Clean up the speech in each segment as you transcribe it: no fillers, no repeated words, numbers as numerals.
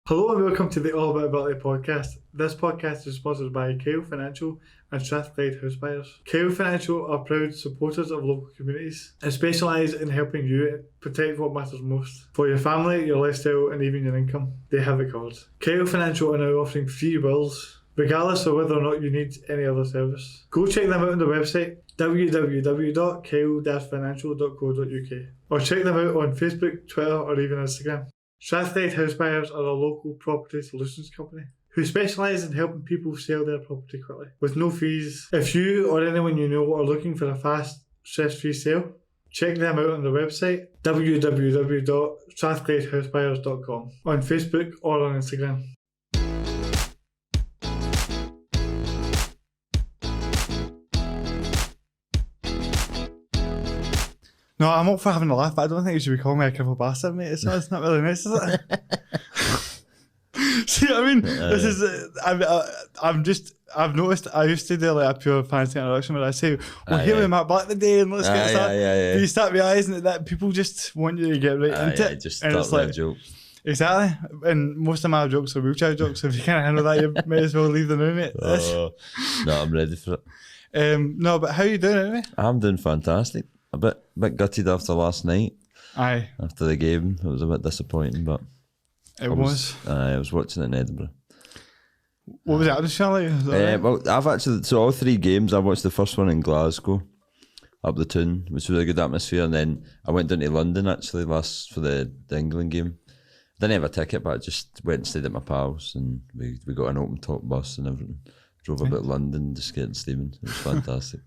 Hello and welcome to the All About Ability podcast. This podcast is sponsored by Kyle Financial and Strathclyde House Buyers. Kyle Financial are proud supporters of local communities and specialise in helping you protect what matters most. For your family, your lifestyle and even your income, they have it covered. Kyle Financial are now offering free wills, regardless of whether or not you need any other service. Go check them out on the website www.kyle-financial.co.uk or check them out on Facebook, Twitter or even Instagram. Strathclyde House Buyers are a local property solutions company who specialise in helping people sell their property quickly with no fees. If you or anyone you know are looking for a fast, stress-free sale, check them out on the website www.strathclydehousebuyers.com, on Facebook or on Instagram. No, I'm up for having a laugh, but I don't think you should be calling me a cripple bastard, mate. It's not really nice, is it? See what I mean? This is, I've noticed, I used to do like a pure fancy introduction where I say, well, here we met back the day and let's get started. But you start realising that people just want you to get right into it. Just and start it's with like, a joke. Exactly. And most of my jokes are wheelchair jokes, so if you can't handle that, you may as well leave the room, mate. Oh, no, I'm ready for it. No, but how are you doing anyway? I'm doing fantastic. A bit gutted after last night. Aye. After the game, it was a bit disappointing, but I was watching it in Edinburgh. What was that, Charlie? Well, I've actually, so all three games, I watched the first one in Glasgow, up the Toon, which was a good atmosphere, and then I went down to London actually for the England game. Didn't have a ticket, but I just went and stayed at my pals, and we got an open top bus and everything. Drove about London, just getting Stephen. It was fantastic.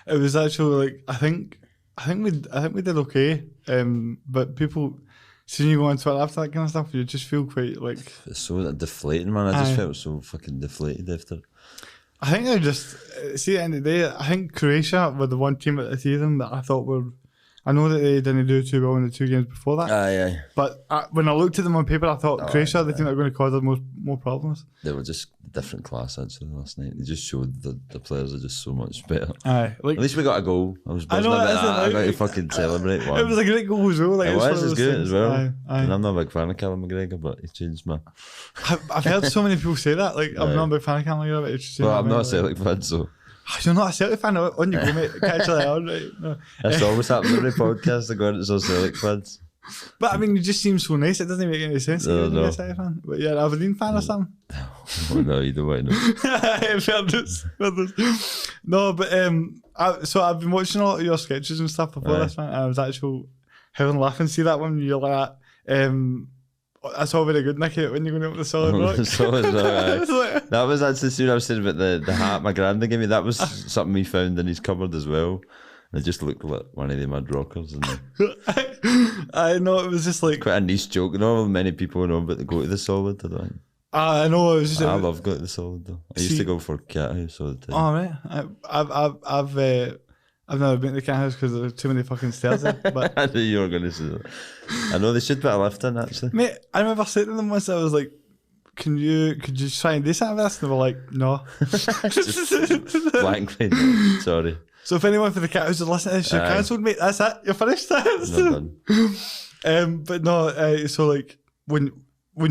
It was actually like I think we did okay, but people seeing you go on Twitter after that kind of stuff, you just feel quite like it's so deflating, man. I just felt so fucking deflated after. I think I just see at the end of the day, I think Croatia were the one team at the season that I thought were. I know that they didn't do too well in the two games before that. Aye. But when I looked at them on paper, I thought Croatia are the team that are going to cause us more problems. They were just different class actually last night. They just showed the players are just so much better. Aye, like, at least we got a goal. I was buzzing about that. I got to fucking celebrate one. It was a great goal as well. Like, it was good as well. Aye. And I'm not a big fan of Callum McGregor, but he changed my. I've heard so many people say that. Like, I'm not a big fan of Callum McGregor, but it's well, I'm not a Celtic fan, so. You're not a Celtic fan, on you go, mate. Catch that on, right? No. That's always happened every podcast. I go into some Celtic fans. But I mean, it just seems so nice. It doesn't make any sense to be a Celtic fan. But you're an Aberdeen fan or something? No, you don't want to know. Fairness. No, but so I've been watching a lot of your sketches and stuff before this one, and I was actually having a laugh and see that one. You're like that. That's all very good, Nicky, when you're going up the Solid Rock. That was actually soon I was saying about the hat my granda gave me. That was something we found in his cupboard as well. And it just looked like one of the mad rockers. And I know, it was just like quite a niche joke. Not many people know about the go to the Solid. I know. It was just, I love going to the Solid though. I used to go for Cat House all the time. Oh man, I've never been to the Cat House because there's too many fucking stairs there. But I knew you were going to say that. I know they should put a lift in actually. Mate, I remember saying to them once, I was like, could you try and do something with this? And they were like, no. Just blankly, sorry. So if anyone for the Cat House is listening to this, you're cancelled, mate. That's it. You're finished. Not done. But no, so like when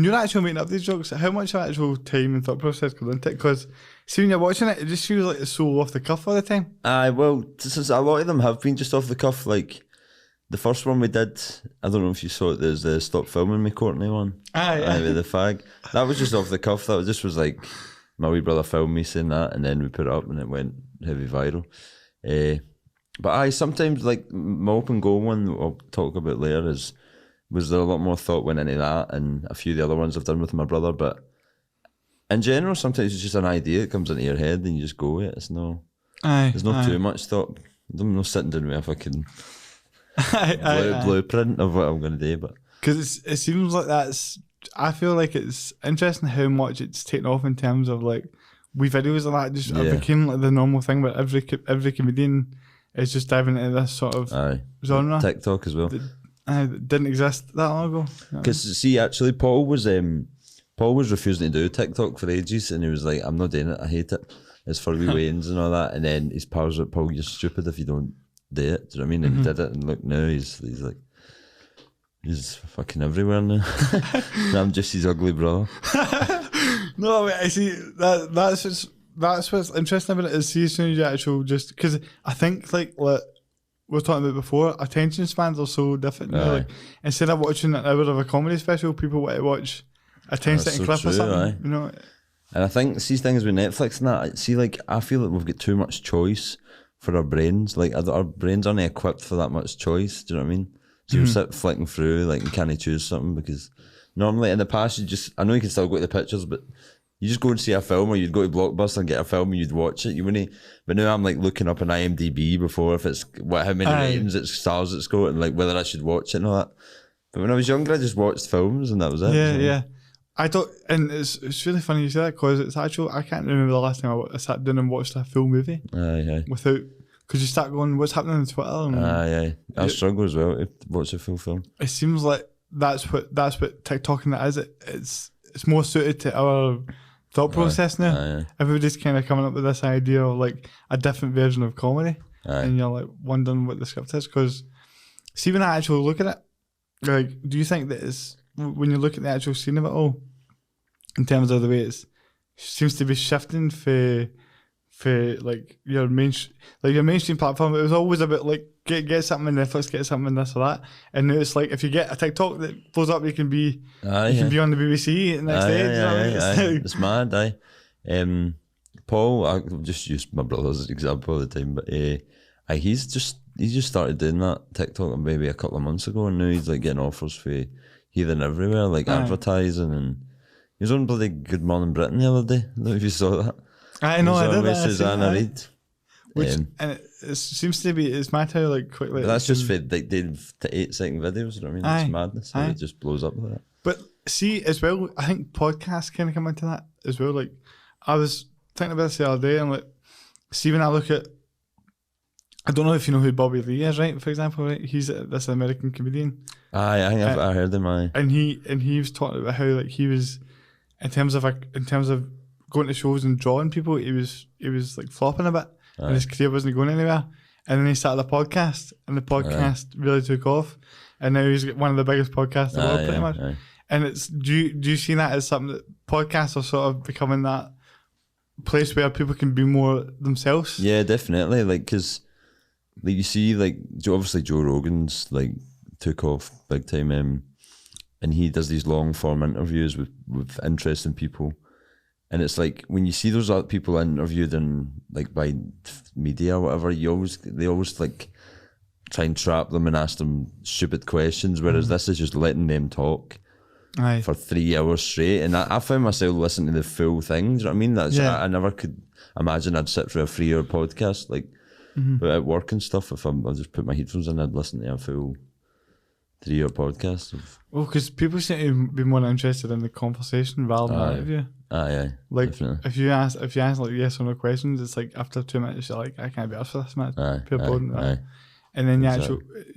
you're actually making up these jokes, how much actual time and thought process goes into it? Because see, when you're watching it, it just feels like it's so off the cuff all the time. Well, since a lot of them have been just off the cuff. Like the first one we did, I don't know if you saw it. There's the Stop Filming Me Courtney one. With the fag. That was just off the cuff. That just was like my wee brother filmed me saying that, and then we put it up, and it went heavy viral. But sometimes like my open goal one I'll talk about later was there a lot more thought went into that, and a few of the other ones I've done with my brother. But in general, sometimes it's just an idea that comes into your head and you just go with it. It's there's no too much thought. I'm not sitting down with a fucking blueprint of what I'm going to do. But because it seems like I feel like it's interesting how much it's taken off in terms of like videos and that just became like the normal thing where every comedian is just diving into this sort of genre. TikTok as well. It didn't exist that long ago. Because see, actually, Paul was refusing to do TikTok for ages, and he was like, "I'm not doing it. I hate it. It's for wee Waynes and all that." And then his pals were like, "Paul, you're stupid if you don't do it." Do you know what I mean? And he did it, and look now he's like He's fucking everywhere now. I'm just his ugly brother. No, I see that's what's interesting about it is see as soon as you actually just because I think like what we were talking about before, attention spans are so different. Like instead of watching an hour of a comedy special, people want to watch a 10-second clip or something. You know. And I think these things with Netflix and that, see, like I feel like we've got too much choice for our brains. Like our brains aren't equipped for that much choice. Do you know what I mean? So you sit flicking through, like, you can't choose something because normally in the past I know you can still go to the pictures, but you just go and see a film, or you'd go to Blockbuster and get a film and you'd watch it. You wouldn't. But now I'm like looking up on IMDb before if it's how many ratings, it's stars it's got, and like whether I should watch it and all that. But when I was younger, I just watched films and that was it. Yeah. I don't, and it's really funny you say that because it's actual. I can't remember the last time I sat down and watched a full movie. Without. Because you start going, what's happening on Twitter? And I struggle as well to watch a full film. It seems like that's what TikTok and that is. It's more suited to our thought process now. Everybody's kind of coming up with this idea of like a different version of comedy, and you're like wondering what the script is. Because see, when I actually look at it, like, do you think that it's when you look at the actual scene of it all, in terms of the way it seems to be shifting for like your mainstream platform? It was always about like get something in Netflix, get something in this or that, and now it's like if you get a TikTok that blows up, you can be can be on the BBC the next day. It's mad. Paul, I just used my brother as an example all the time, but he's just started doing that TikTok maybe a couple of months ago, and now he's like getting offers for here and everywhere, like advertising, and he was on bloody Good Morning Britain the other day. I don't know if you saw that. I know, I did that. Susanna Reid. Which, and it seems to be, it's mad how like quickly. That's just for like 8-second videos, you know what I mean? It's madness. It just blows up like that. But see, as well, I think podcasts kind of come into that as well. Like, I was thinking about this the other day, and like, see, when I look at, I don't know if you know who Bobby Lee is, right? For example, right? He's this American comedian. I think I heard him. And he was talking about how like he was, in terms of going to shows and drawing people, he was like flopping a bit, and his career wasn't going anywhere. And then he started a podcast, and the podcast really took off, and now he's one of the biggest podcasts in the world, pretty much. And it's do you see that as something that podcasts are sort of becoming that place where people can be more themselves? Yeah, definitely. Like, because like you see, like obviously Joe Rogan's like took off big time, and he does these long form interviews with interesting people. And it's like when you see those other people interviewed in like by media or whatever, they always like try and trap them and ask them stupid questions, whereas this is just letting them talk for 3 hours straight. And I found myself listening to the full thing. Do you know what I mean? I never could imagine I'd sit through a 3-hour podcast like at work and stuff. If I'll just put my headphones in, I'd listen to a full 3-hour podcast. Well, because people seem to be more interested in the conversation rather than the interview. Like definitely. if you ask like yes or no questions, it's like after 2 minutes you're like, I can't be asked for this, man. And then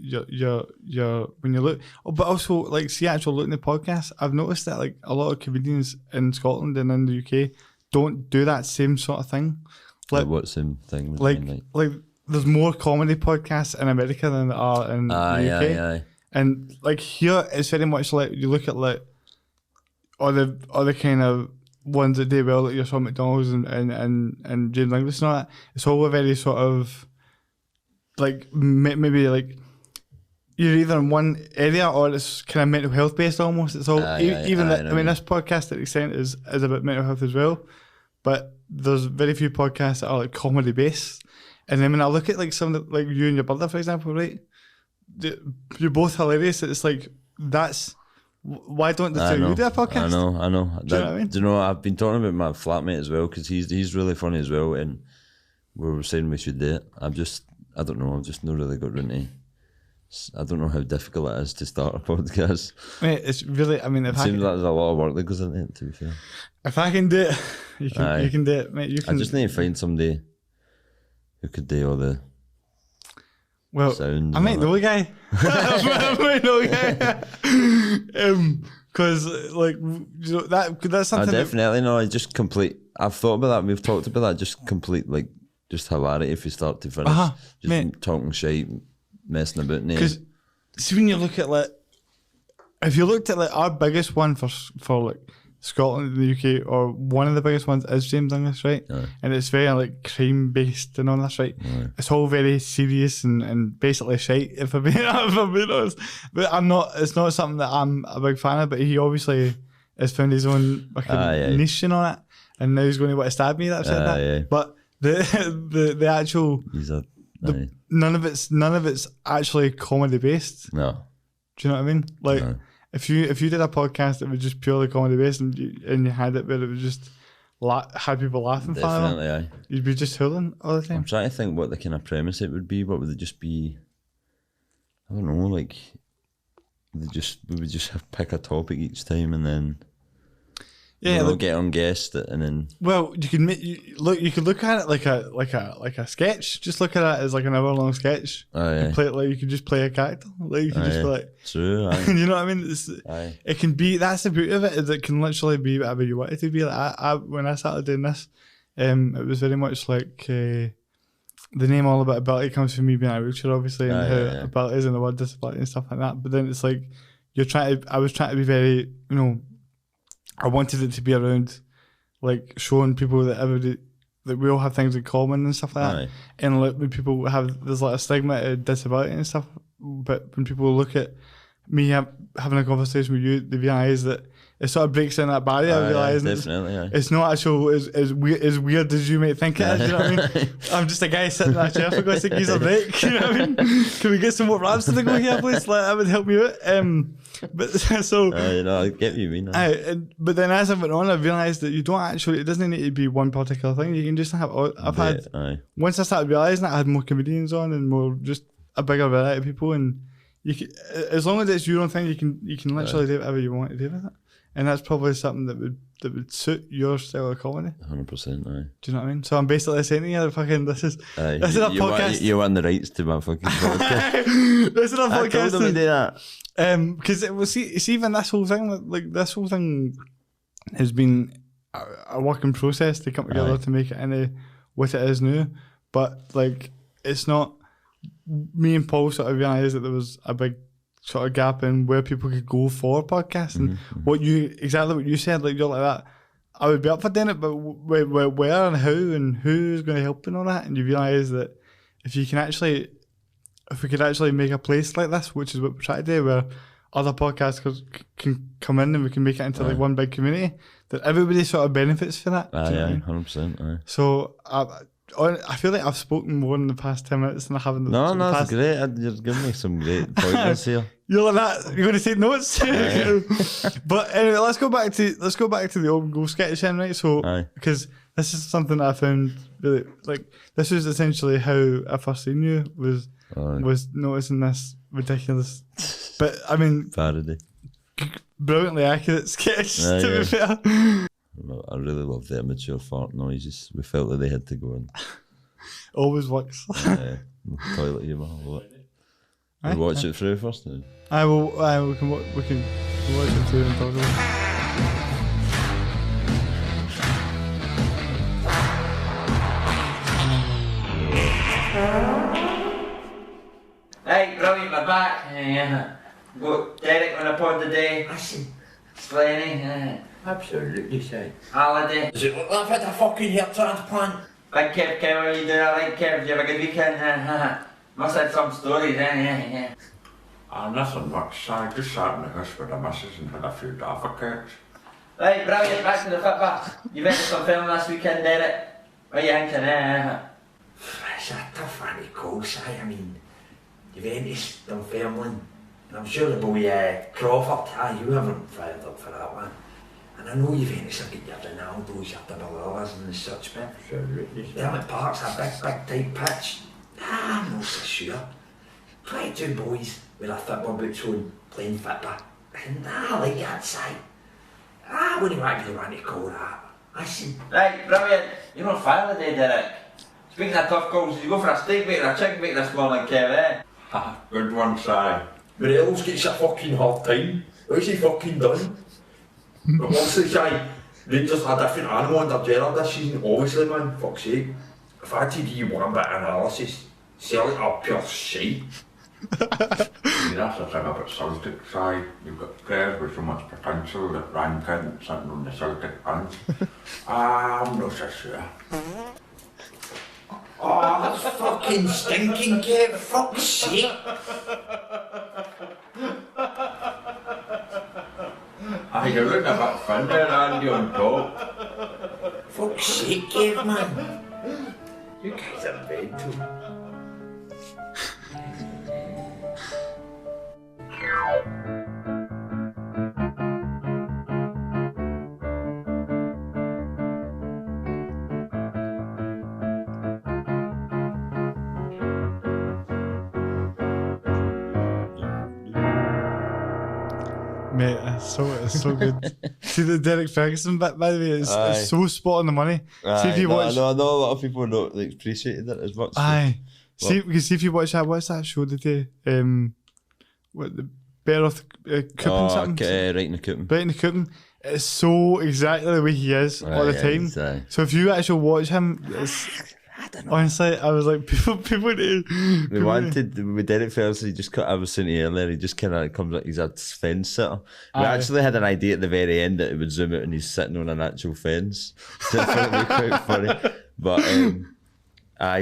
you're when you look, but also like see actual looking at podcasts, I've noticed that like a lot of comedians in Scotland and in the UK don't do that same sort of thing. Like what same thing? Like there's more comedy podcasts in America than there are in the UK. And like here, it's very much like you look at like all the kind of ones that do well, like your Sean McDonald's and James English and all that. It's all a very sort of like maybe like you're either in one area or it's kind of mental health based almost. It's all I mean, this podcast to the extent is about mental health as well, but there's very few podcasts that are like comedy based. And then when I look at like some of the, like you and your brother, for example, right? You're both hilarious. It's like that's why don't the two of you do a podcast? I know. Do you know what I mean? Do you know? I've been talking about my flatmate as well because he's really funny as well, and we were saying we should do it. I don't know. I've just not really got around to. I don't know how difficult it is to start a podcast. Mate, it's really. I mean, it seems like there's a lot of work that goes into it. To be fair, if I can do it, you can do it, mate. You can. I just need to find somebody who could do all the. Well, I might know a guy. I might know a guy. Because like you know, that's something. I definitely know. I just complete. I've thought about that. We've talked about that. Just complete like just hilarity if you start to finish. Just mate. Talking shit, messing about. Because see when you look at like if you looked at like our biggest one for like Scotland and the UK, or one of the biggest ones is James Inglis, right? And it's very like crime based and all that, right? It's all very serious and basically shite, if I'm being honest. But it's not something that I'm a big fan of, but he obviously has found his own niche and all that, and now he's going to want to stab me, that said that. But the actual none of it's actually comedy based. No. Do you know what I mean? Like if you did a podcast that was just purely comedy based and you had it where it was just had people laughing, definitely, you'd be just hooling all the time. I'm trying to think what the kind of premise it would be. What would it just be? I don't know. Like we would just pick a topic each time and then. Yeah, get on guest and then. Well, you could look at it like a sketch. Just look at it as like an hour-long sketch. Play it like you could just play a character. Like you can just be like. True. You know what I mean? It can be. That's the beauty of it. Is it can literally be whatever you want it to be. Like when I started doing this, it was very much like the name all about ability comes from me being a wheelchair, obviously, and how abilities and the word disability and stuff like that. But then it's like I was trying to be very, I wanted it to be around, like showing people that we all have things in common and stuff like that. And like when people there's like a stigma to disability and stuff, but when people look at me having a conversation with you, they realise that it sort of breaks down that barrier. Realising it's not actually as weird as you might think it is. You know what I mean? I'm just a guy sitting in a chair for God's sake, he's a break. You know what I mean? Can we get some more raps to go here, please? Like that would help me out. But so I get what you mean. But then as I went on, I realised that you don't actually. It doesn't need to be one particular thing. You can just have. Once I started realising that, I had more comedians on and more just a bigger variety of people, and you can, as long as it's your own thing, you can literally do whatever you want to do with it. And that's probably something that would suit your style of comedy. 100%, Do you know what I mean? So I'm basically saying to you, fucking, this is a podcast. You won the rights to my fucking podcast. This is a podcast. I told them to do that. Because it was even this whole thing has been a working process to come together to make it into what it is now. But like, it's not. Me and Paul sort of realised that there was a big sort of gap in where people could go for podcasts, and exactly what you said, like you're like that. I would be up for doing it, but where and how and who's going to help and all that. And you realise that if we could actually make a place like this, which is what we're trying to do, where other podcasts can come in and we can make it into like one big community, that everybody sort of benefits for that. You know what I mean? 100%. So I feel like I've spoken more in the past 10 minutes than I have in the No, past. that's great. You're giving me some great pointers here. You're like that. You're going to take notes. But anyway, let's go back to the open goal sketch then, right? So because this is something that I found really like. This was essentially how I first seen you was noticing this ridiculous, but I mean, parody, brilliantly accurate sketch. To be fair. I really love the immature fart noises. We felt that they had to go in. Always works. Toilet humour. We watch it through first then. We can watch it through and talk about it. Right, brilliant, we're back. Got Derek on the pod today. Listen, Slaney. Absolutely, say. Holiday. Does it look like I've had a fucking hair transplant? Big Kev, how are you doing? Alright, Kev, did you have a good weekend? Must have had some stories, yeah. Nothing much. I just sat in the house with the missus and had a few daffer cakes. Right, brilliant, back to the football. You went to some film last weekend, Derek. What are you thinking, It's a tough one to call, say. I mean, Juventus, Dunfermline. And I'm sure the boy Crawford, you haven't fired up for that one. And I know Juventus have got your Ronaldos, your Daballas and such, but Dermot Park's a big tight pitch. I'm not so sure. 22 boys with their football boots on, playing football. And I like that side. I wouldn't actually want to call that. Listen. Right, brilliant. You're on fire today, Derek. Speaking of tough calls, did you go for a steak bake or a chicken bake this morning, Kev, Good one, Si. Morelos gets a fucking hard time. What's he fucking done? But obviously, Si, Rangers had a different animal under Gerrard this season. Obviously, man, fuck's sake. If I had to give you one bit of analysis, Celtic are pure shite. That's the thing about Celtic side. You've got players with so much potential that Ryan Kent sitting on the Celtic bench. I'm not so sure. Oh, that's fucking stinking, Kev. Fuck's sake. You're looking a bit thin there, Andy, on top. Fuck's sake, Kev, man. You guys are mental. Mate, it's so good. See the Derek Ferguson bit, by the way, it's so spot on the money. See if you watch. I know a lot of people don't like appreciated it as much. Aye. See if you watch that. What's that show they do? What the Bear of the Coupon something? Right in the Coupon. Right in the Coupon. It's so exactly the way he is all the time. So if you actually watch him, it's. I don't know. Honestly, I was like, people do. With Derek Ferguson, I was saying to you earlier, he just kind of comes like he's a fence sitter. We actually had an idea at the very end that it would zoom out and he's sitting on an actual fence. So it would be quite funny. But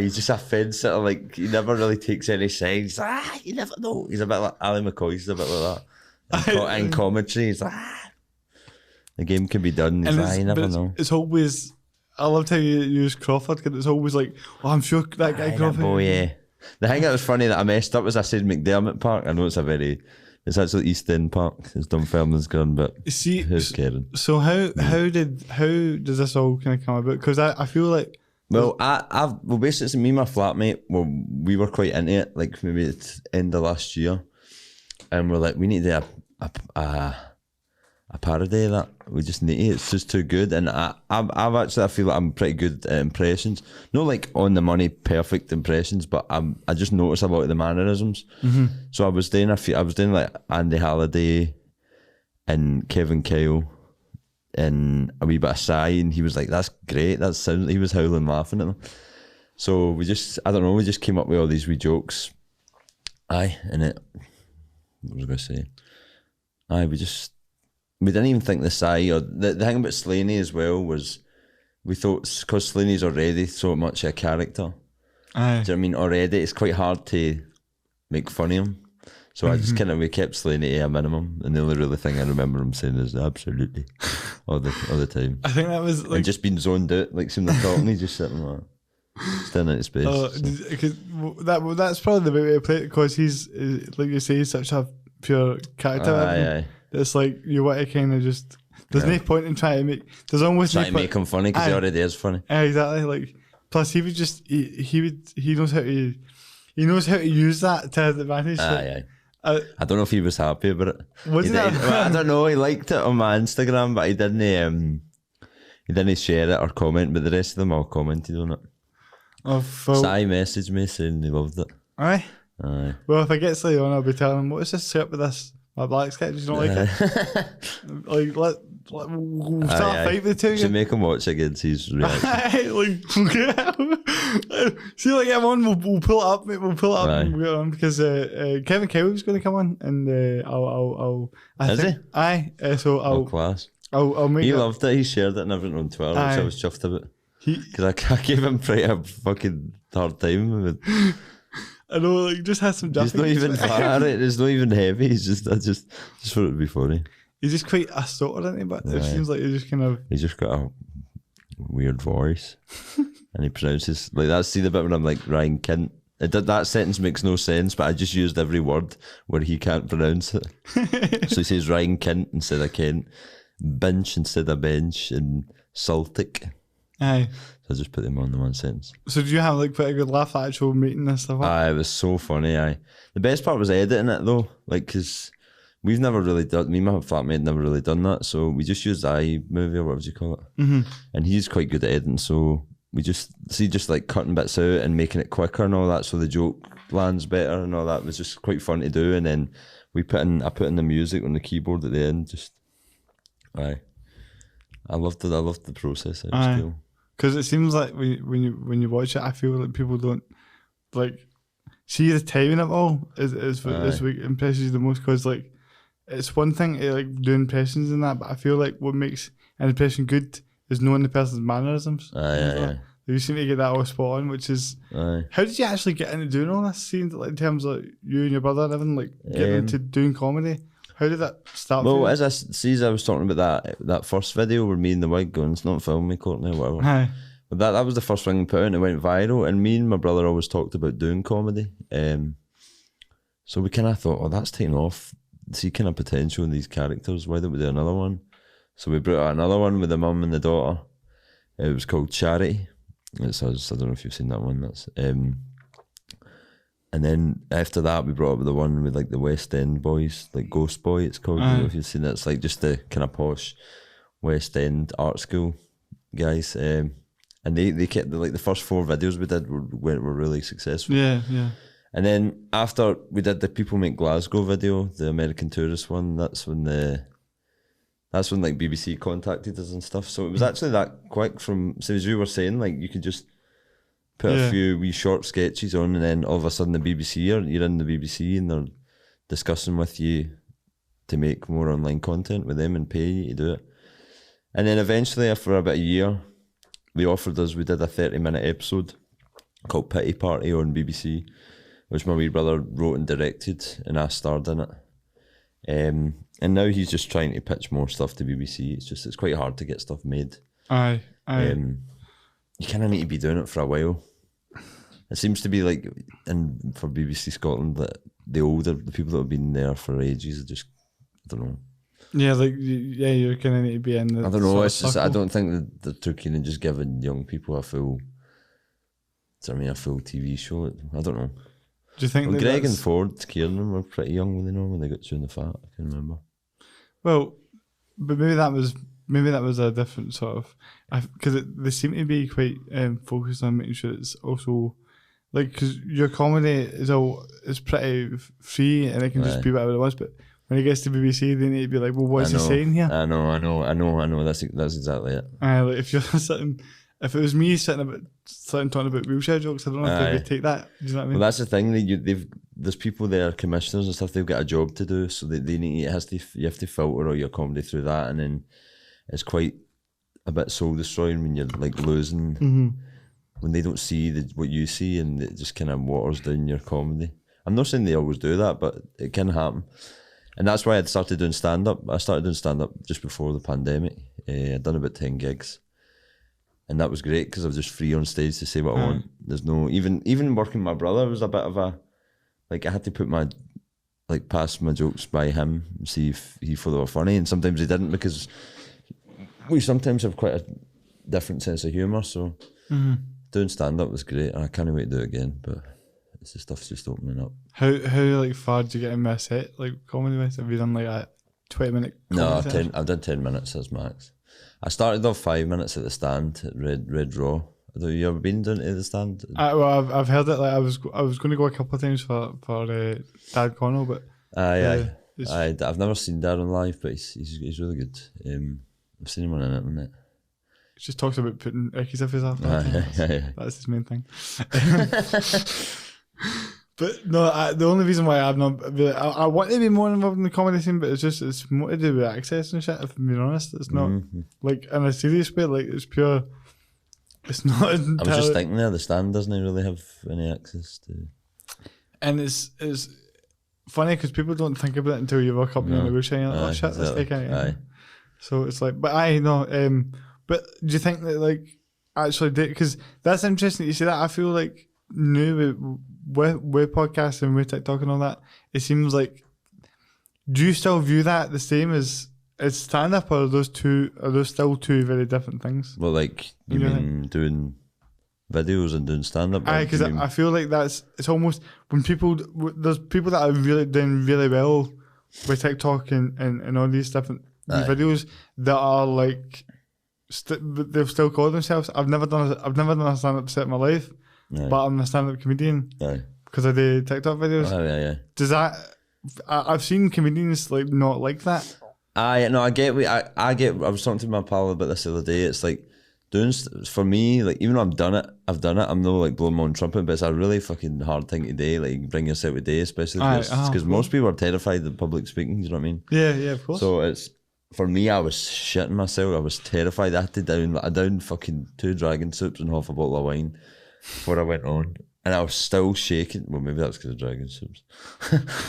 he's just a fence sitter, like he never really takes any sides. You never know. He's a bit like Ali McCoy, he's a bit like that. And commentary, he's like, the game can be done. He's like, you never know. It's always. I loved how you use Crawford because it's always like, I'm sure that guy Crawford. Oh yeah. The thing that was funny that I messed up was I said McDermott Park. I know it's actually East End Park. It's Dunfermline's ground, but who's caring? So how does this all kind of come about? Because I feel like. Well, basically me and my flatmate, we were quite into it, like maybe at the end of last year, and we're like, we need to do a parody of that. We just need it. It's just too good. And I feel like I'm pretty good at impressions. Not like on the money perfect impressions, but I just notice a lot of the mannerisms. Mm-hmm. So I was doing like Andy Halliday and Kevin Kyle and a wee bit of Sai, and he was like, that's great. He was howling laughing at them. So we just came up with all these wee jokes. What was I going to say? We didn't even think the Sai, or the thing about Slaney as well was we thought, because Slaney's already so much a character, do you know what I mean? Already, it's quite hard to make fun of him. So I just we kept Slaney at a minimum, and the only really thing I remember him saying is absolutely all the time. I think that was like. And just being zoned out, like seeing the talking, he's just sitting like staring into space. Because that's probably the way to play it, because he's, like you say, he's such a pure character. Aye. It's like you want to kind of just. There's no point in trying to make. There's almost trying to make him funny because he already is funny. Exactly. Like, plus he would just he knows how to use that to his advantage. I don't know if he was happy about it. I don't know. He liked it on my Instagram, but he didn't share it or comment. But the rest of them all commented on it. Sai messaged me saying he loved it. Aye. Well, if I get Sly on, I'll be telling him, what is this set with this? My black sketch, you don't like it? Like, we'll start a fight with the two. Should make him watch again, see his reaction. See, like, I'm on, we'll pull it up, mate. We'll pull it up and we'll get on, because Kevin Kelly's going to come on, and Is he? Aye. So I'll. Class. I'll make. He loved it. He shared it and everything on Twitter, which I was chuffed about. Because I gave him pretty a fucking hard time with it. I know, like, just has some. He's not even far. It's not even heavy. He's just thought it'd be funny. He's just quite a stotter, isn't he? But it seems like he's just kind of. He's just got a weird voice, and he pronounces like that. See the bit when I'm like Ryan Kent. That sentence makes no sense, but I just used every word where he can't pronounce it. So he says Ryan Kent instead of Kent, bench instead of bench, and Celtic. Aye. So I just put them on the one sentence. So do you have like quite a good laugh at actual meeting and stuff? It was so funny. The best part was editing it though, like, because we've never really done. Me and my flatmate never really done that, so we just used iMovie or whatever you call it. Mm-hmm. And he's quite good at editing, so we just like cutting bits out and making it quicker and all that, so the joke lands better and all that. It was just quite fun to do. And then I put in the music on the keyboard at the end. Just I loved it. I loved the process. It was cool. Because it seems like when you watch it, I feel like people don't like. see the timing of it all is what impresses you the most, because like it's one thing to like do impressions and that, but I feel like what makes an impression good is knowing the person's mannerisms. You seem to get that all spot on, which is how did you actually get into doing all this? Seeing like in terms of you and your brother and everything, like getting into doing comedy. How did that start? Well, as I was talking about that first video where me and the wig going, it's not Film Me, Courtney, or whatever. But that was the first thing we put out and it went viral. And me and my brother always talked about doing comedy. So we kind of thought, oh, that's taking off. See kind of potential in these characters. Why don't we do another one? So we brought out another one with the mum and the daughter. It was called Charity. It's us. I don't know if you've seen that one. That's and then after that we brought up the one with like the West End boys, like Ghost Boy it's called. I don't know if you've seen that. It's like just the kind of posh West End art school guys. And they kept like the first 4 videos we did were really successful. Yeah. And then after we did the People Make Glasgow video, the American Tourist one, that's when like BBC contacted us and stuff. So it was actually that quick from, so as you were saying, like you could just put a few wee short sketches on and then all of a sudden the BBC, you're in the BBC and they're discussing with you to make more online content with them and pay you to do it. And then eventually after about a year, they offered us, we did a 30-minute episode called Pity Party on BBC, which my wee brother wrote and directed and I starred in it. And now he's just trying to pitch more stuff to BBC. It's quite hard to get stuff made. Aye. You kind of need to be doing it for a while. It seems to be like, and for BBC Scotland, that the people that have been there for ages are just, I don't know. Yeah, like you're kind of need to be in the. I don't know. It's just I don't think that they're too keen on just giving young people a full TV show. I don't know. Do you think well, Greg and Ford, Kieran were pretty young when they got chewing the fat? I can remember. Well, but maybe that was a different sort of, because they seem to be quite focused on making sure it's also like, because your comedy is pretty free and it can just be whatever it was, but when it gets to BBC they need to be like, well, what's he saying here? I know. That's exactly it. Like if you're sitting. If it was me sitting talking about wheelchair jokes, I don't know if they would take that. Do you know what I mean? Well, that's the thing. There's people there, commissioners and stuff. They've got a job to do, so they need. You have to filter all your comedy through that, and then it's quite a bit soul destroying when you're like losing when they don't see what you see, and it just kind of waters down your comedy. I'm not saying they always do that, but it can happen, and that's why I started doing stand up. I started doing stand up just before the pandemic. I'd done about 10 gigs. And that was great because I was just free on stage to say what I want. There's no even working with my brother was a bit of a like I had to put pass my jokes by him and see if he thought they were funny, and sometimes he didn't because we sometimes have quite a different sense of humour. So doing stand up was great, and I can't wait to do it again. But it's the stuff's just opening up. How like far did you get in my set like comedy wise? Have you done like a 20-minute? No, I've done 10 minutes as max. I started off 5 minutes at the stand at Red Raw. Have you ever been down to the stand? Well, I've heard it. Like I was going to go a couple of times for Dad Connell, but I've never seen Darren live, but he's really good. I've seen him on the internet. He just talks about putting Ricky's up his after. That's his main thing. But no, the only reason why I'm not really, I want to be more involved in the comedy scene, but it's more to do with access and shit. If I'm being honest, it's not like in a serious way. Like it's pure. It's not. I was just thinking there, the stand doesn't really have any access to. And it's funny because people don't think about it until you walk up in the wheelchair and you're like, oh shit, exactly. That's taking. So it's like, but I know. But do you think that like actually, because that's interesting you say that. I feel like new with podcasts and with TikTok and all that, it seems like, do you still view that the same as stand up, or are those still two very different things? Well, like you mean doing videos and doing stand up? Because I feel like it's almost when there's people that are really doing really well with TikTok and all these different videos that are like they've still called themselves. I've never done a stand up set in my life. But I'm a stand-up comedian because I do TikTok videos. Does that? I've seen comedians like not like that. No, I get. I was talking to my pal about this the other day. It's like for me, like, even though I've done it, I'm no like blowing my own trumpet, but it's a really fucking hard thing to do, like bring yourself to day, especially because most people are terrified of public speaking, do you know what I mean? Yeah, of course. So it's, for me, I was shitting myself, I was terrified. I had to down fucking 2 dragon soups and half a bottle of wine before I went on, and I was still shaking. Well, maybe that's because of dragon soups.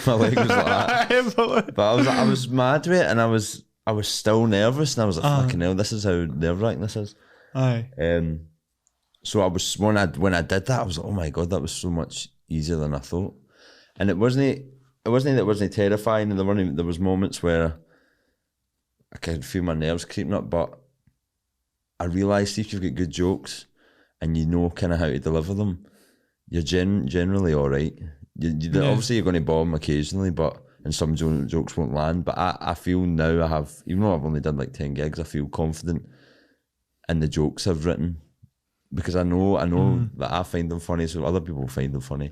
My leg was like that. But I was mad with it, and I was still nervous, and I was like, fucking hell, this is how nerve-wracking this is. Aye. So I was, when I did that, I was like, oh my God, that was so much easier than I thought. And it wasn't that it wasn't terrifying, and there was moments where I could feel my nerves creeping up, but I realised if you've got good jokes and you know kind of how to deliver them, you're generally all right. Obviously you're going to bomb occasionally, and some jokes won't land, but I feel now I have, even though I've only done like 10 gigs, I feel confident in the jokes I've written, because I know that I find them funny, so other people find them funny.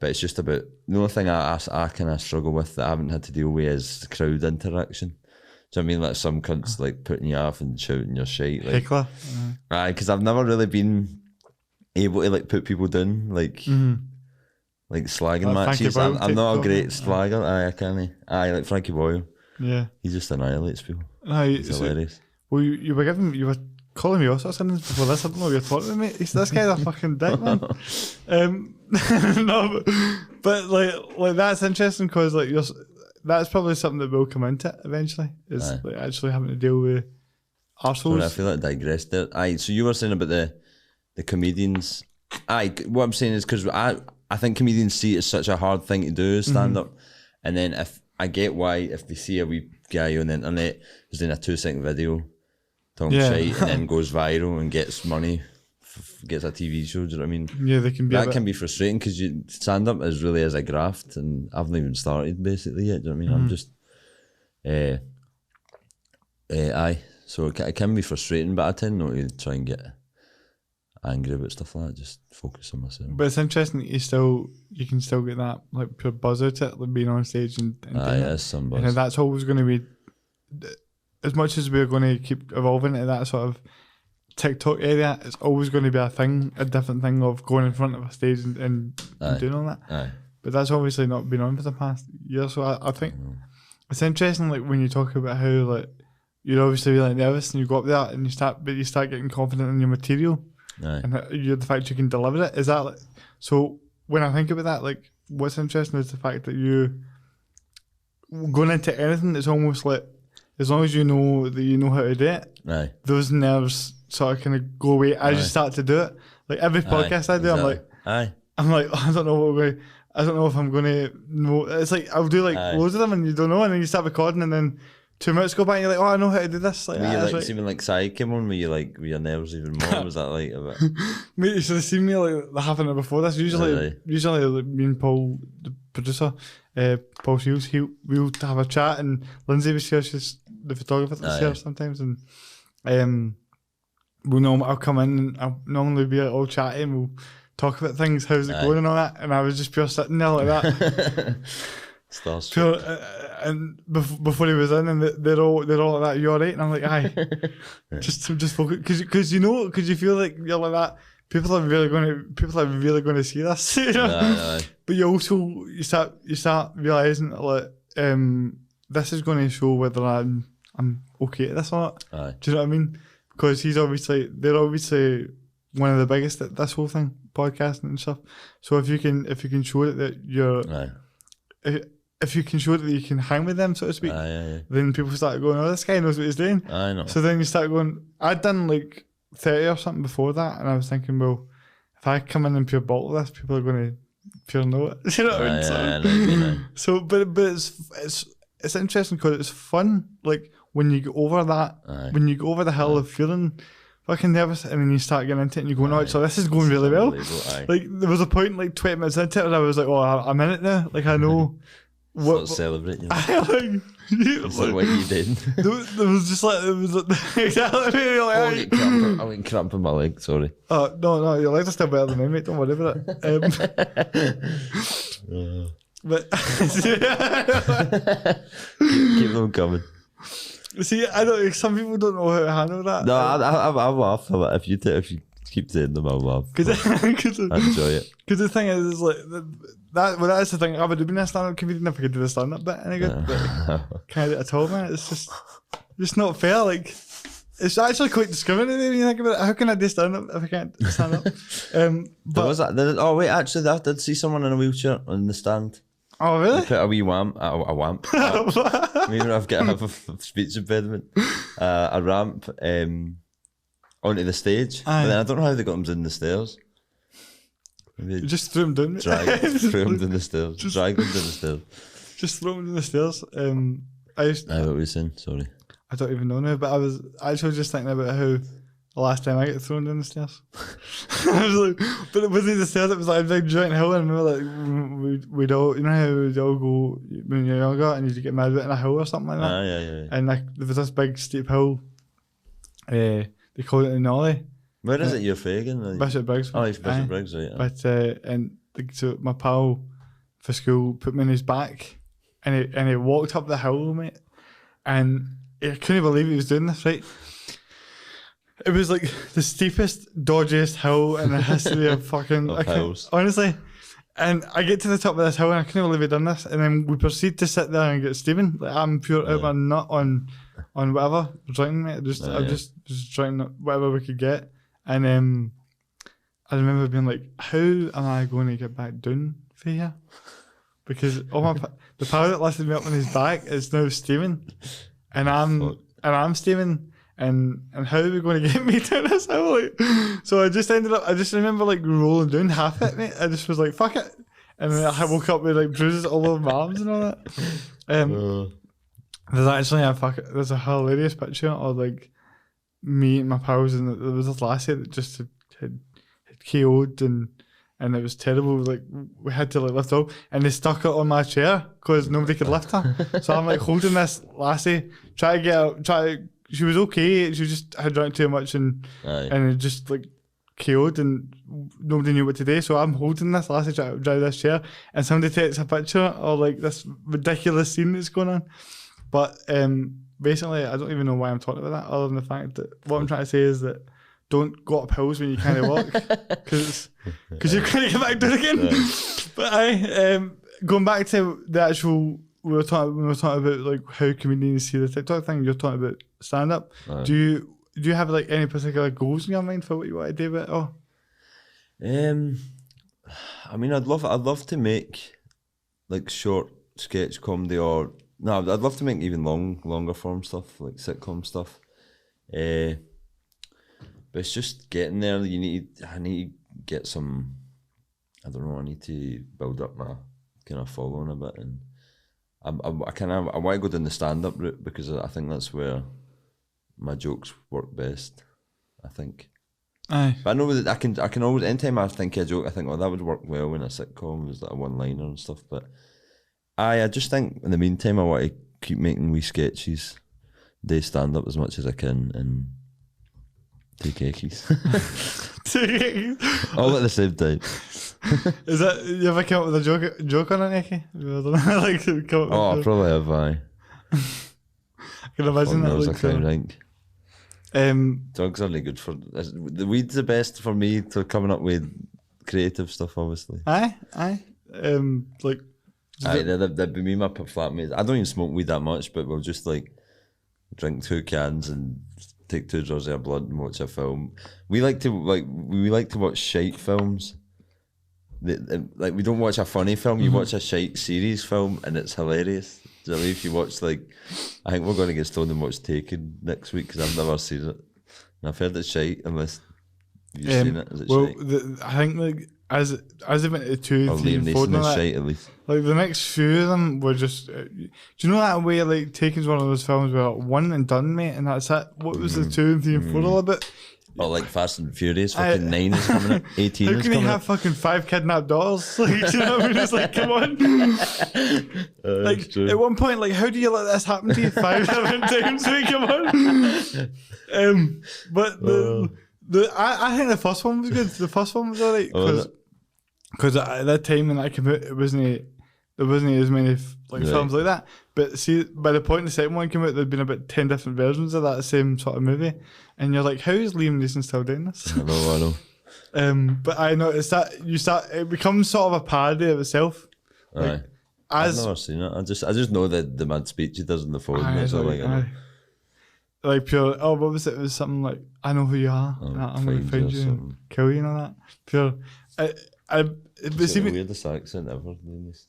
But it's just about, the only thing I kind of struggle with that I haven't had to deal with is the crowd interaction. Do you know what I mean? Like some cunts like putting you off and shouting your shit. Like, Heckler. Aye, because I've never really been able to like put people down, like slagging matches. I'm not a great slagger. Aye, I can't. Aye, like Frankie Boyle. Yeah. He just annihilates people. Aye, It's hilarious. Well, you were calling me all sorts of things before this. I don't know what you're talking about, mate. This guy's a fucking dick, man. No, but like that's interesting, because like that's probably something that will come into it eventually. Is like actually having to deal with arseholes. I feel like I digressed there. Aye, so you were saying about the comedians. Aye, what I'm saying is because I think comedians see it as such a hard thing to do, stand up, and then if I get why if they see a wee guy on the internet who's doing a 2-second video talking shit and then goes viral and gets money, gets a TV show, do you know what I mean? Yeah, they can be. That can be frustrating, because stand up is really as a graft, and I haven't even started basically yet. Do you know what I mean? I'm just, aye. So it can be frustrating, but I tend not to try and get angry about stuff like that. Just focus on myself. But it's interesting that you can still get that like pure buzz out of it, like being on stage and aye, it is some buzz. And that's always going to be, as much as we're going to keep evolving into that sort of TikTok area, it's always going to be a different thing of going in front of a stage and doing all that. Aye. But that's obviously not been on for the past year, so I think it's interesting, like when you talk about how like you're obviously really nervous and you go up there and you start getting confident in your material. Aye. And the fact you can deliver it, is that like, so when I think about that, like what's interesting is the fact that you going into anything, it's almost like as long as you know that you know how to do it, aye, those nerves sort of kind of go away as you start to do it. Like every podcast I do, exactly. I'm like, oh, I don't know if I'm going to know. It's like I'll do like loads of them and you don't know, and then you start recording and then 2 minutes go by and you're like, oh, I know how to do this. Like, were you like, seeming like Psy came on, were your nerves even more? Was that like a bit? Mate, you should have seen me like the half an hour before this. Usually like, me and Paul, the producer, Paul Shields, we'll have a chat, and Lindsay was here, she's the photographer that's here sometimes, and I'll come in and I'll normally be like, all chatty and we'll talk about things, how's it going and all that, and I was just pure sitting there like that. Pure, and before he was in, and they're all like that, you alright? And I'm like, aye. just focus, because you feel like you're like that. People are really going to see this, you know? But you start realising that like this is going to show whether I'm okay at this or not. Do you know what I mean? Because they're obviously one of the biggest at this whole thing, podcasting and stuff. So if you can show that you're, if you can show that you can hang with them, so to speak, then people start going, oh, this guy knows what he's doing. I know. So then you start going, I'd done like 30 or something before that, and I was thinking, well, if I come in and pure bottle this, people are going to pure know it. You know what I mean? So, but it's interesting because it's fun. Like when you get over that, when you go over the hill of feeling fucking nervous, and then you start getting into it and you go, no, so this is going really well. Like there was a point like 20 minutes into it and I was like, oh, I'm in it now. Like I know. What celebrate, you know? It's like what you did. There was just like, exactly. Like, I'm getting cramp in my leg, sorry. Oh, no, your legs are still better than me, mate, don't worry about it. But keep them coming. See, I don't. Some people don't know how to handle that. No, I laugh a lot. If you keep saying them, I'll laugh. I enjoy it. Because the thing is like that's the thing. I would have been a stand-up comedian if I could do the stand-up bit any good. But can't do it at all, man. It's just not fair. Like, it's actually quite discriminating when you think about it. How can I do stand-up if I can't stand up? But was that? Oh wait, actually, I did see someone in a wheelchair on the stand. Oh really? They put a wee wamp. Maybe I've got a speech impediment. A ramp onto the stage. But then I don't know how they got them in the stairs. Maybe just threw them down. Threw them down the stairs. Dragged them down the stairs. Just throw them down the stairs. What were you saying? Sorry. I don't even know now, but I was actually just thinking about how the last time I got thrown down the stairs. I was like, but it wasn't the stairs, it was like a big giant hill, and I remember like we'd all, you know how we'd all go when you're younger and you'd get mad about in a hill or something like that. Yeah. And like there was this big steep hill. They call it the Nolly. Where is it you're faking? Bishop Briggs. Oh, it's Bishop Briggs, right? Yeah. But so my pal for school put me on his back, and he walked up the hill, mate, and I couldn't believe he was doing this, right? It was like the steepest, dodgiest hill in the history of fucking hills. Honestly. And I get to the top of this hill and I couldn't believe he'd done this. And then we proceed to sit there and get steaming. Like I'm pure out my nut on whatever drinking, mate. I'm just drinking whatever we could get. And I remember being like, how am I going to get back down for here? Because the pal that lifted me up on his back is now steaming, and I'm steaming, and how are we going to get me down this hill? Like, so I just remember like rolling down half it, mate. I just was like, fuck it, and then I woke up with like bruises all over my arms and all that. There's actually there's a hilarious picture of like me and my pals, and there was this lassie that just had KO'd and it was terrible. Like we had to like lift her up, and they stuck her on my chair because nobody could lift her. So I'm like holding this lassie, try to get out. She was okay. She just had drank too much and it just like KO'd, and nobody knew what to do. So I'm holding this lassie, trying to drive this chair, and somebody takes a picture of like this ridiculous scene that's going on. But basically, I don't even know why I'm talking about that, other than the fact that what I'm trying to say is that don't go up hills when you can't walk, because you're going to get back down again. Yeah. But going back to the actual, we were talking about like how comedians see the TikTok thing. You're talking about stand up. Do you have like any particular goals in your mind for what you want to do with it all? I mean, I'd love to make like short sketch comedy, or no, I'd love to make even longer form stuff, like sitcom stuff. But it's just getting there. I need to get some, I don't know, I need to build up my kind of following a bit, and I want to go down the stand-up route, because I think that's where my jokes work best, I think. Aye. But I know that I can always, anytime I think of a joke, I think, oh, that would work well in a sitcom, was like a one-liner and stuff. But I just think in the meantime I want to keep making wee sketches, do stand-up as much as I can, and take eckies. All at the same time. Is that, you ever come up with a joke on an eckie? I probably have, aye. I can imagine that. I can't think. Drugs are really good for, the weed's the best for me to coming up with creative stuff, obviously. Aye. That'd be me and my flatmates. I don't even smoke weed that much, but we'll just like drink 2 cans and take 2 draws of our blood and watch a film. We like to watch shite films. Like we don't watch a funny film. You watch a shite series film, and it's hilarious. Do you know what I mean? If you watch I think we're going to get stoned and watch Taken next week, because I've never seen it, and I've heard it's shite. Unless you've seen it, is it shite? I think like as it went to 2, 3, and 4, is shite, at least. Like the next few of them were just. Do you know that way? Like Taken's one of those films where like, one and done, mate, and that's it. What was the 2 and 3 and 4 all about? Or like Fast and Furious, fucking 9 is coming out, 18 is coming out. How can you have fucking 5 kidnapped daughters? Like, do you know what I mean? It's like, come on. Like, at one point, like, how do you let this happen to you 5 different times? Like, come on. But I think the first one was good. The first one was alright, because at that time when that came out, it wasn't there wasn't as many Right. films like that. But see, by the point the second one came out, there'd been about 10 different versions of that same sort of movie, and you're like, how is Liam Neeson still doing this? I know. But I noticed that it becomes sort of a parody of itself. Aye. I've never seen it. I just know that the mad speech he does on the phone. That's all I know. Like pure. Oh, what was it? It was something like, "I know who you are. I'm going to find you and kill you," and all that. Pure. It's the weirdest accent ever.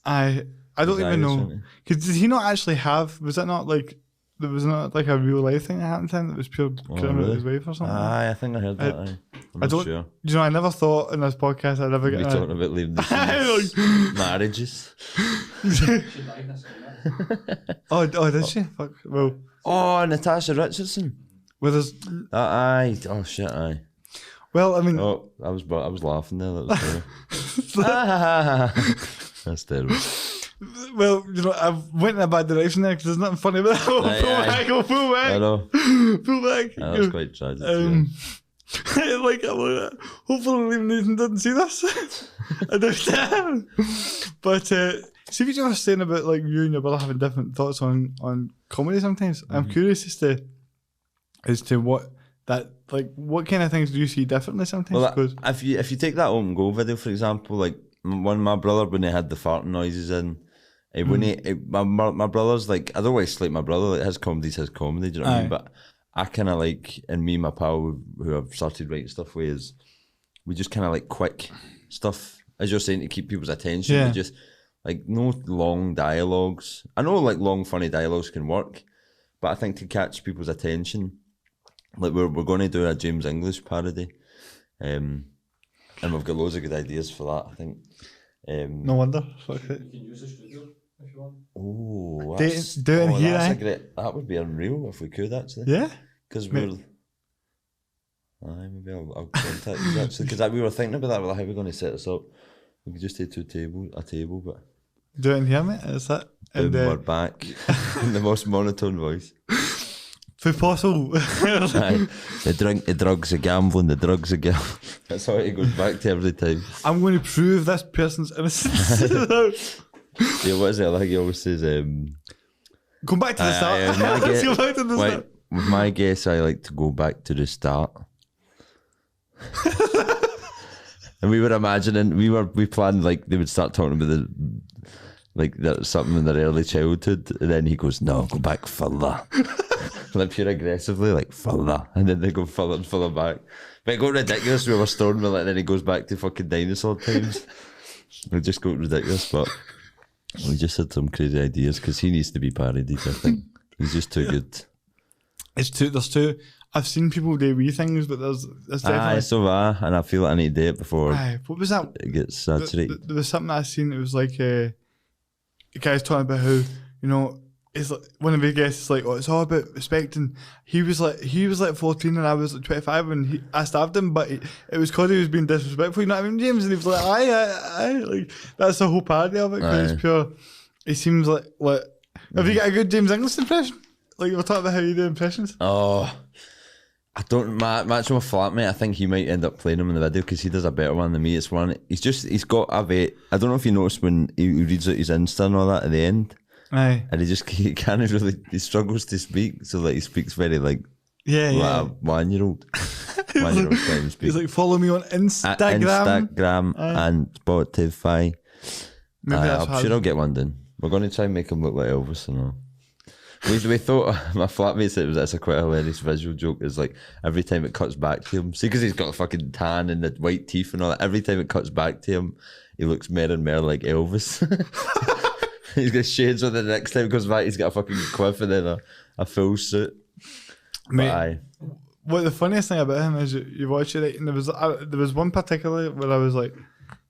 I don't even know. Because did he not actually have? Was that not like? There was not like a real life thing that happened to him that was pure criminal his wife or something. Aye, I think I heard that. I'm not sure. You know, I never thought in this podcast I'd ever get talking about Liam Neeson's marriages. Oh, did she? Fuck. Well. Oh, Natasha Richardson. With us. Aye. Oh shit. Aye. Well, I mean. Oh, I was laughing there. That was terrible. That's terrible. Well, you know, I've went in a bad direction there because there's nothing funny about that. Pull back. I know. Pull back. That was quite tragic. Like, hopefully Liam Neeson doesn't see this. I don't. But see what you were saying about like you and your brother having different thoughts on comedy sometimes. Mm-hmm. I'm curious as to what kind of things do you see differently sometimes? Well, if you take that Open Goal video for example, like my brother when he had the farting noises in. My brother's like, I don't always slate my brother, like his comedy's his comedy, do you know what I mean? But I kind of like, and me and my pal who I've started writing stuff with is, we just kind of like quick stuff, as you're saying, to keep people's attention. Yeah. We just, like, no long dialogues. I know like long funny dialogues can work, but I think to catch people's attention, like we're going to do a James English parody, and we've got loads of good ideas for that, I think. No wonder. Fuck it. You can use the studio if you want. Oh, do it here. That's a great. That would be unreal if we could actually. Yeah. Because we're. Maybe I'll contact you actually because we were thinking about that. We're like, how are we going to set this up? We could just do a table, but. Do it in here, mate. Is that? And we're back in the most monotone voice. If possible. The drugs, the gambling, the drugs, the gambling. That's how it goes back to every time. I'm going to prove this person's innocence. Yeah, what is it? Like he always says, Go back to the start. Let's go back to the start. With my guess, I like to go back to the start. And we were imagining, we planned like they would start talking about that's something in their early childhood, and then he goes, "No, go back further." Like pure aggressively, like further, and then they go further and further back. But it got ridiculous. We were stoned with it, and then he goes back to fucking dinosaur times. We just got ridiculous, but we just had some crazy ideas because he needs to be parodied. I think he's just too good. There's two. I've seen people do wee things, but there's definitely. So have I, and I feel like I need to do it before. What was that? It gets saturated. There was something I seen. It was like the guy's talking about how it's like one of his guests is like, oh, it's all about respect, and he was like 14 and I was like 25, and I stabbed him, but it was because he was being disrespectful. You know what I mean, James? And he was like, aye, like that's the whole parody of it. Because it's pure. It seems like have you got a good James English impression? Like we're talking about how you do impressions. Oh, I don't match with my flatmate. I think he might end up playing him in the video because he does a better one than me. It's one. He's got a bit. I don't know if you noticed when he reads out his Insta and all that at the end. Aye. And he can't really. He struggles to speak, so like he speaks very like a 1-year-old. 1-year-old trying to speak. He's like, follow me on Instagram and Spotify. I'm sure I'll get one done. We're going to try and make him look like Elvis and all. We thought, my flatmate said that's a quite hilarious visual joke, is like every time it cuts back to him, see, because he's got a fucking tan and the white teeth and all that, every time it cuts back to him, he looks more and more like Elvis. He's got shades on, the next time he comes back, he's got a fucking quiff and then a full suit. Mate, what the funniest thing about him is you watch it, and there was one particularly where I was like,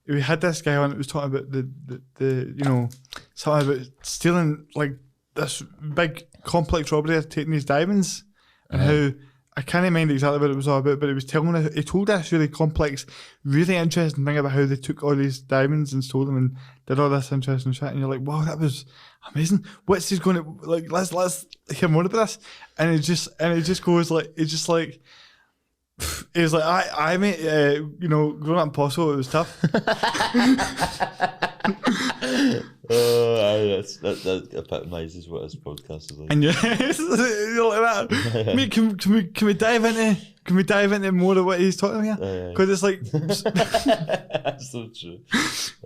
we had this guy on, it was talking about the something about stealing like this big complex robbery of taking these diamonds, and how I can't mind exactly what it was all about, but he told us really complex, really interesting thing about how they took all these diamonds and stole them and did all this interesting shit, and you're like, wow, that was amazing. What's he going to like? Let's hear more about this. And it just goes like, it's just like. It was like, I mate, growing up in Postle, it was tough. That epitomises what this podcast is like. And you're like that. Mate, can we dive into more of what he's talking about? Because it's like That's so true.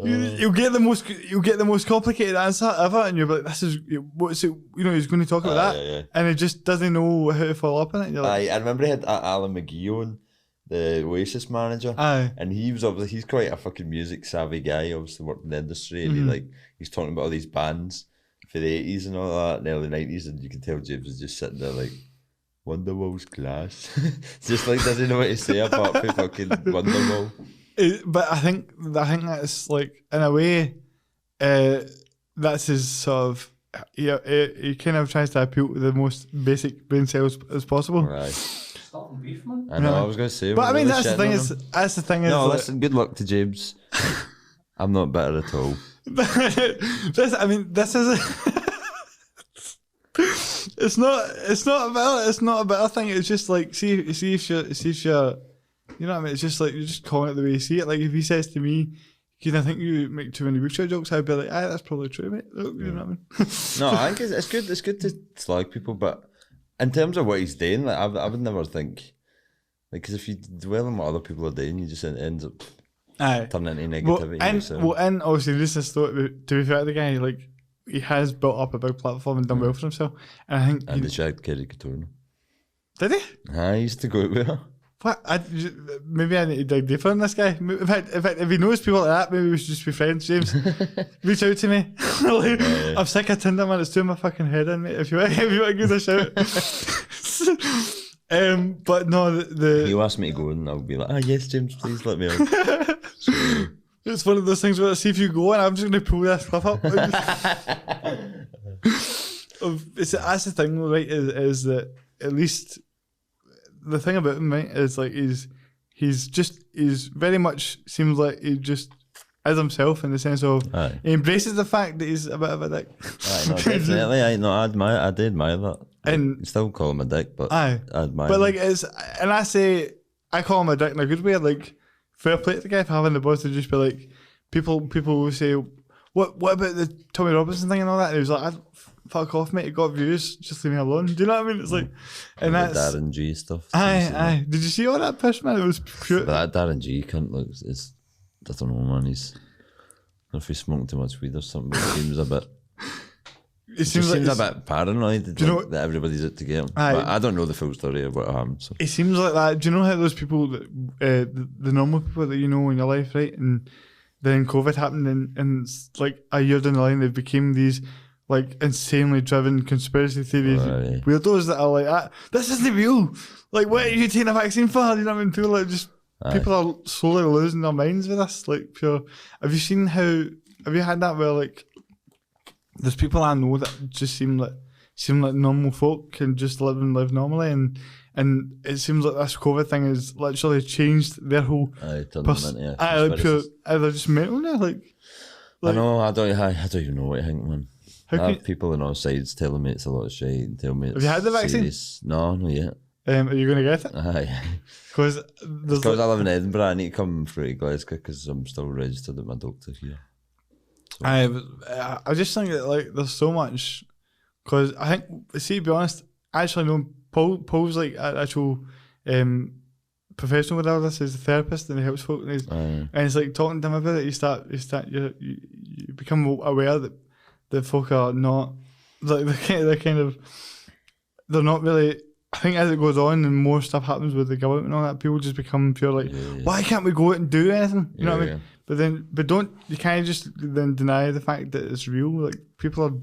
you'll get the most complicated answer ever, and you're like, this is what's it? You know, he's going to talk about that, and he just doesn't know how to follow up on it. And you're like, I remember he had Alan McGee on, the Oasis manager, and he's quite a fucking music savvy guy. Obviously worked in the industry, and he's talking about all these bands for the 80s and all that, and the early 90s, and you can tell James was just sitting there like, Wonderwall's class. Just like doesn't know what to say apart from fucking Wonderwall. But I think that's like, in a way, that's his sort of, he kind of tries to appeal to the most basic brain cells as possible. Right. Starting beef, man. I know, I was going to say. But I mean, really that's the thing is. No, listen, good luck to James. I'm not bitter at all. This is. It's not a better thing. It's just like see if you're, you know what I mean. It's just like you're just calling it the way you see it. Like if he says to me, "Can I think you make too many wheelchair jokes?" I'd be like, that's probably true, mate. You know what I mean? No, I think it's good. It's good to slag people, but in terms of what he's doing, like I would never think, like, because if you dwell on what other people are doing, you just ends up turning into negativity. And obviously, this is to be fair to the guy, like. He has built up a big platform and done well for himself, and I think. And he shagged Kerry Couture. Did he? I used to go out with her. What? Maybe I need to dig deeper on this guy. In fact, if he knows people like that, maybe we should just be friends. James, reach out to me. Like, I'm sick of Tinder, man. It's doing my fucking head in, mate. If you want to give us a shout. But no, You ask me to go, and I'll be like, yes, James, please let me on. So, it's one of those things where I see if you go and I'm just going to pull that stuff up. That's the thing, right, is that at least the thing about him, right, is like he's very much seems like he just is himself in the sense of he embraces the fact that he's a bit of a dick. No, definitely. I do admire that. And still call him a dick, but I admire but him. like I call him a dick in a good way, like fair play to the guy for having the balls to just be like, people will say, what about the Tommy Robinson thing and all that? And he was like, fuck off, mate, it got views, just leave me alone. Do you know what I mean? It's like, and that's Darren G stuff. Aye. Did you see all that piss, man? It was pure. But that Darren G cunt looks, I don't know, man, I don't know if he's smoking too much weed or something, but it seems a bit. It seems a bit paranoid. Do you know that everybody's out to get him? But I don't know the full story of what happened. So. It seems like that. Do you know how those people, that, the normal people that you know in your life, right? And then COVID happened, and like a year down the line, they became these like insanely driven conspiracy theories weirdos that are like, this isn't real. Like, what are you taking a vaccine for? You know what I mean? People are slowly losing their minds with this. Like, pure. Have you had that where like? There's people I know that just seem like normal folk and just live normally, and it seems like this COVID thing has literally changed their whole. They're just mental now. Like I know. I don't even know what I think, man. I have people on all sides telling me it's a lot of shit and telling me it's. Have you had the vaccine? Serious. No, not yet. Are you going to get it? Aye. Because I live in Edinburgh, I need to come through to Glasgow because I'm still registered at my doctor here. So. I just think that like there's so much, because I think, see, to be honest, I actually know Paul's like an actual professional with all this. He's a therapist and he helps folk, and it's like talking to him about it. You become aware that folk are not like they're not really. I think as it goes on and more stuff happens with the government and all that, people just become pure like, why can't we go out and do anything? You know what I mean? But you can't just then deny the fact that it's real. Like people have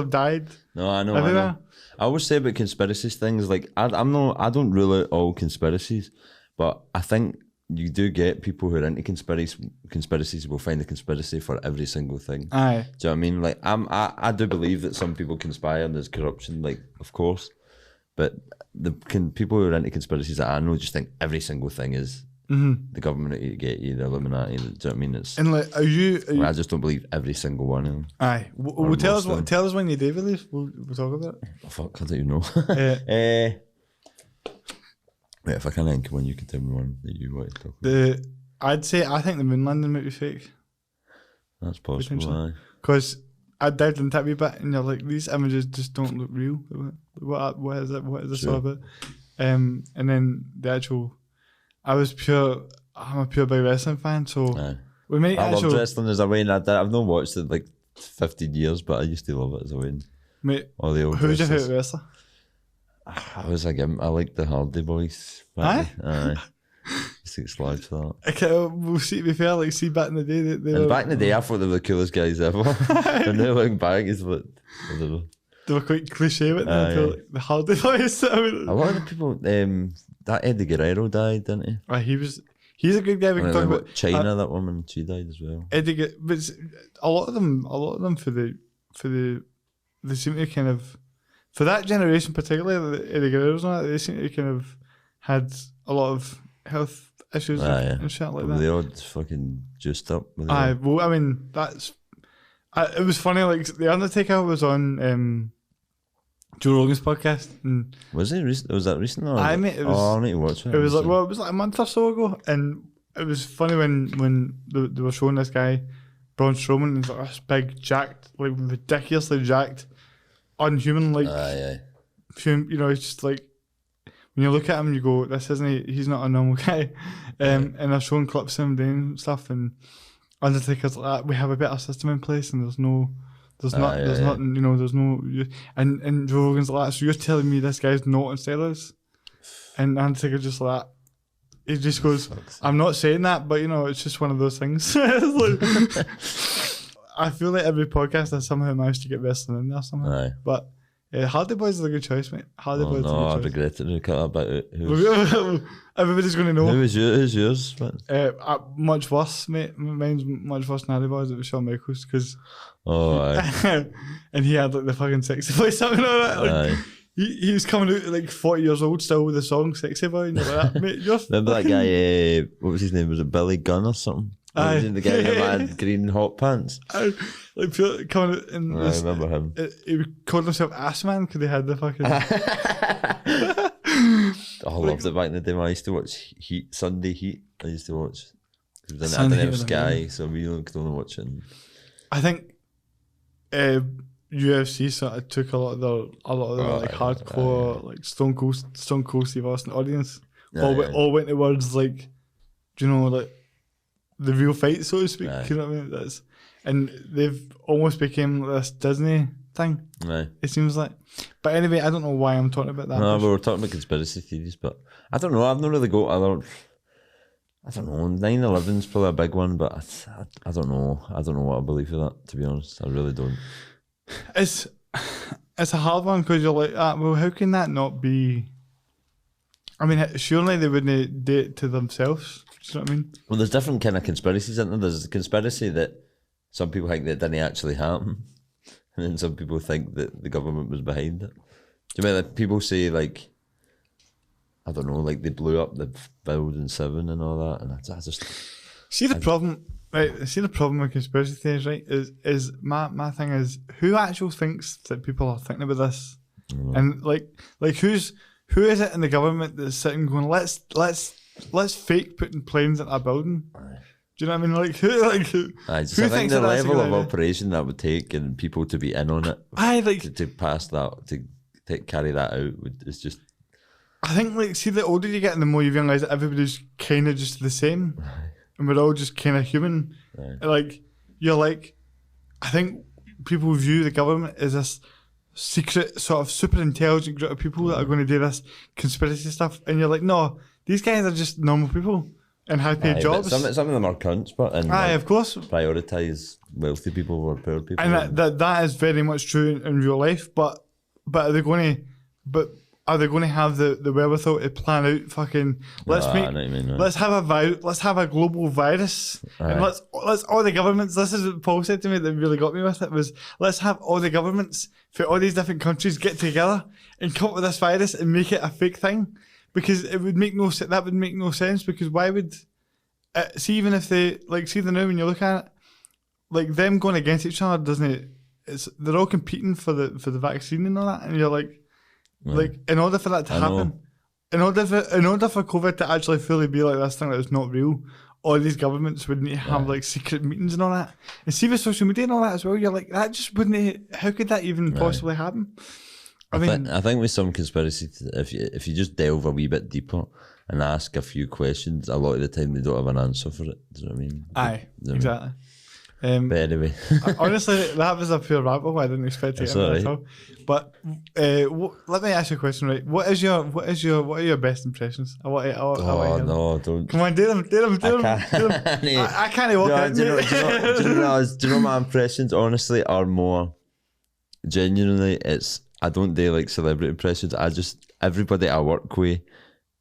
died. No, I know. I always say about conspiracies things like I don't rule out all conspiracies, but I think you do get people who are into conspiracies will find a conspiracy for every single thing. Aye. Do you know what I mean? Like I do believe that some people conspire and there's corruption, like of course, but people who are into conspiracies that I know just think every single thing is the government that you get you, the Illuminati. Do you know what I mean? It's and like, are you I just don't believe every single one of them. Aye. Well, tell us when you do believe. We'll talk about it. Oh, fuck, I don't even know. Wait, if I can't think of one, you can tell me one that you want to talk about. I think the moon landing might be fake. That's possible. Aye. Because I dived into it a wee bit, and you're like, these images just don't look real. What is it? What is this all about? And then the actual, I'm a pure big wrestling fan, so we make I loved wrestling as a way, and I've not watched it like 15 years, but I used to love it as a way. Mate, all the old who's your favourite wrestler? I was like, I like the Hardy Boys. Aye? Just get slagged for that. Okay, we'll see, to be fair, like, see, back in the day, they were... back in the day, I thought they were the coolest guys ever. And now looking back, it's what, I don't know. They were quite cliche, but like, the Hardy Boys. I mean, a lot of the people, that Eddie Guerrero died, didn't he? He's a good guy. We can talk about China. That woman, she died as well. Eddie, but a lot of them they seem to kind of, for that generation particularly, the Eddie Guerrero's on it, they seem to kind of had a lot of health issues and shit like that. They all fucking juiced up. Well, I mean, it was funny, like, The Undertaker was on Joe Rogan's podcast. And was it recent? Was that recent? Or I need to watch it. It was like a month or so ago, and it was funny when they were showing this guy, Braun Strowman, and he's like this big, jacked, like ridiculously jacked, unhuman, like, you know, it's just like, when you look at him, you go, this isn't he's not a normal guy. And they're showing clips of him doing stuff, and Undertaker's like, we have a better system in place, and there's nothing, you know, there's no, and Joe Rogan's like, so you're telling me this guy's not on steroids? And Undertaker just like, he just goes, I'm not saying that, but you know, it's just one of those things. Like, I feel like every podcast I somehow managed to get wrestling in there somehow. But Hardy Boys is a good choice, mate. Hardy Boys is a good choice. I regret it. We cut that bit out. Everybody's going to know. Who's yours? Much worse, mate. Mine's much worse than Hardy Boys. It was Shawn Michaels, because and he had like the fucking sexy voice, something like that. Like, he was coming out like 40 years old still with the song Sexy Boy, and you're like, mate, you're remember that guy, what was his name? Was it Billy Gunn or something? The guy who had green hot pants. Like coming out in I remember him. He called himself Ass Man because he had the fucking... I loved it back in the day. I used to watch Sunday Heat. I used to watch. I didn't have Sky, so we could only watch it. I think UFC sort of took a lot of the hardcore, like Stone Cold Steve Austin audience. All went towards, like, do you know, like, the real fight, so to speak. You know what I mean? And they've almost became this Disney thing. It seems like. But anyway, I don't know why I'm talking about that. No, we were talking about conspiracy theories, but I don't know. I've not really got. I don't know. 9/11's probably a big one, but I don't know. I don't know what I believe of that. To be honest, I really don't. It's a hard one because you're like, well, how can that not be? I mean, surely they wouldn't do it to themselves. Do you know what I mean? Well, there's different kind of conspiracies, isn't there? There's a conspiracy that some people think that didn't actually happen, and then some people think that the government was behind it. Do you mean, like, people say, like, I don't know, like they blew up the Building 7 and all that, and I just see the problem. Right, see the problem with conspiracy theories, right? Is my thing is, who actually thinks that people are thinking about this, and like who is it in the government that's sitting going, let's fake putting planes in a building? Do you know what I mean? Like who I think the level of operation that would take and people to be in on it, to pass that, to carry that out, is just. I think, like, see, the older you get, and the more you realise that everybody's kind of just the same, and we're all just kind of human. Like, you're like, I think people view the government as this secret, sort of super intelligent group of people that are going to do this conspiracy stuff, and you're like, no, these guys are just normal people in high-paid jobs. Some of them are cunts, but of course, prioritise wealthy people over poor people, and that is very much true in real life. But are they going to have the wherewithal to plan out fucking let's have a global virus, and let's all the governments, this is what Paul said to me that really got me with it, was let's have all the governments for all these different countries get together and come up with this virus and make it a fake thing, because it would make no sense, because why would see, even if they, like, see the now when you look at it, like, them going against each other, doesn't it, they're all competing for the vaccine and all that, and you're like, like, in order for that to happen, in order for COVID to actually fully be like this thing that is not real, all these governments would need to have like secret meetings and all that. And see with social media and all that as well, you're like, that just wouldn't. How could that even possibly happen? I think with some conspiracy, if you just delve a wee bit deeper and ask a few questions, a lot of the time they don't have an answer for it. Do you know what I mean? Aye, exactly. But anyway, honestly, that was a pure rabbit hole. I didn't expect to get into at all. But let me ask you a question, right? What are your best impressions? I want to hear no, don't. Come on, do them. I can't walk out. Do you know my impressions? Honestly, are more genuinely. I don't do like celebrity impressions. Everybody I work with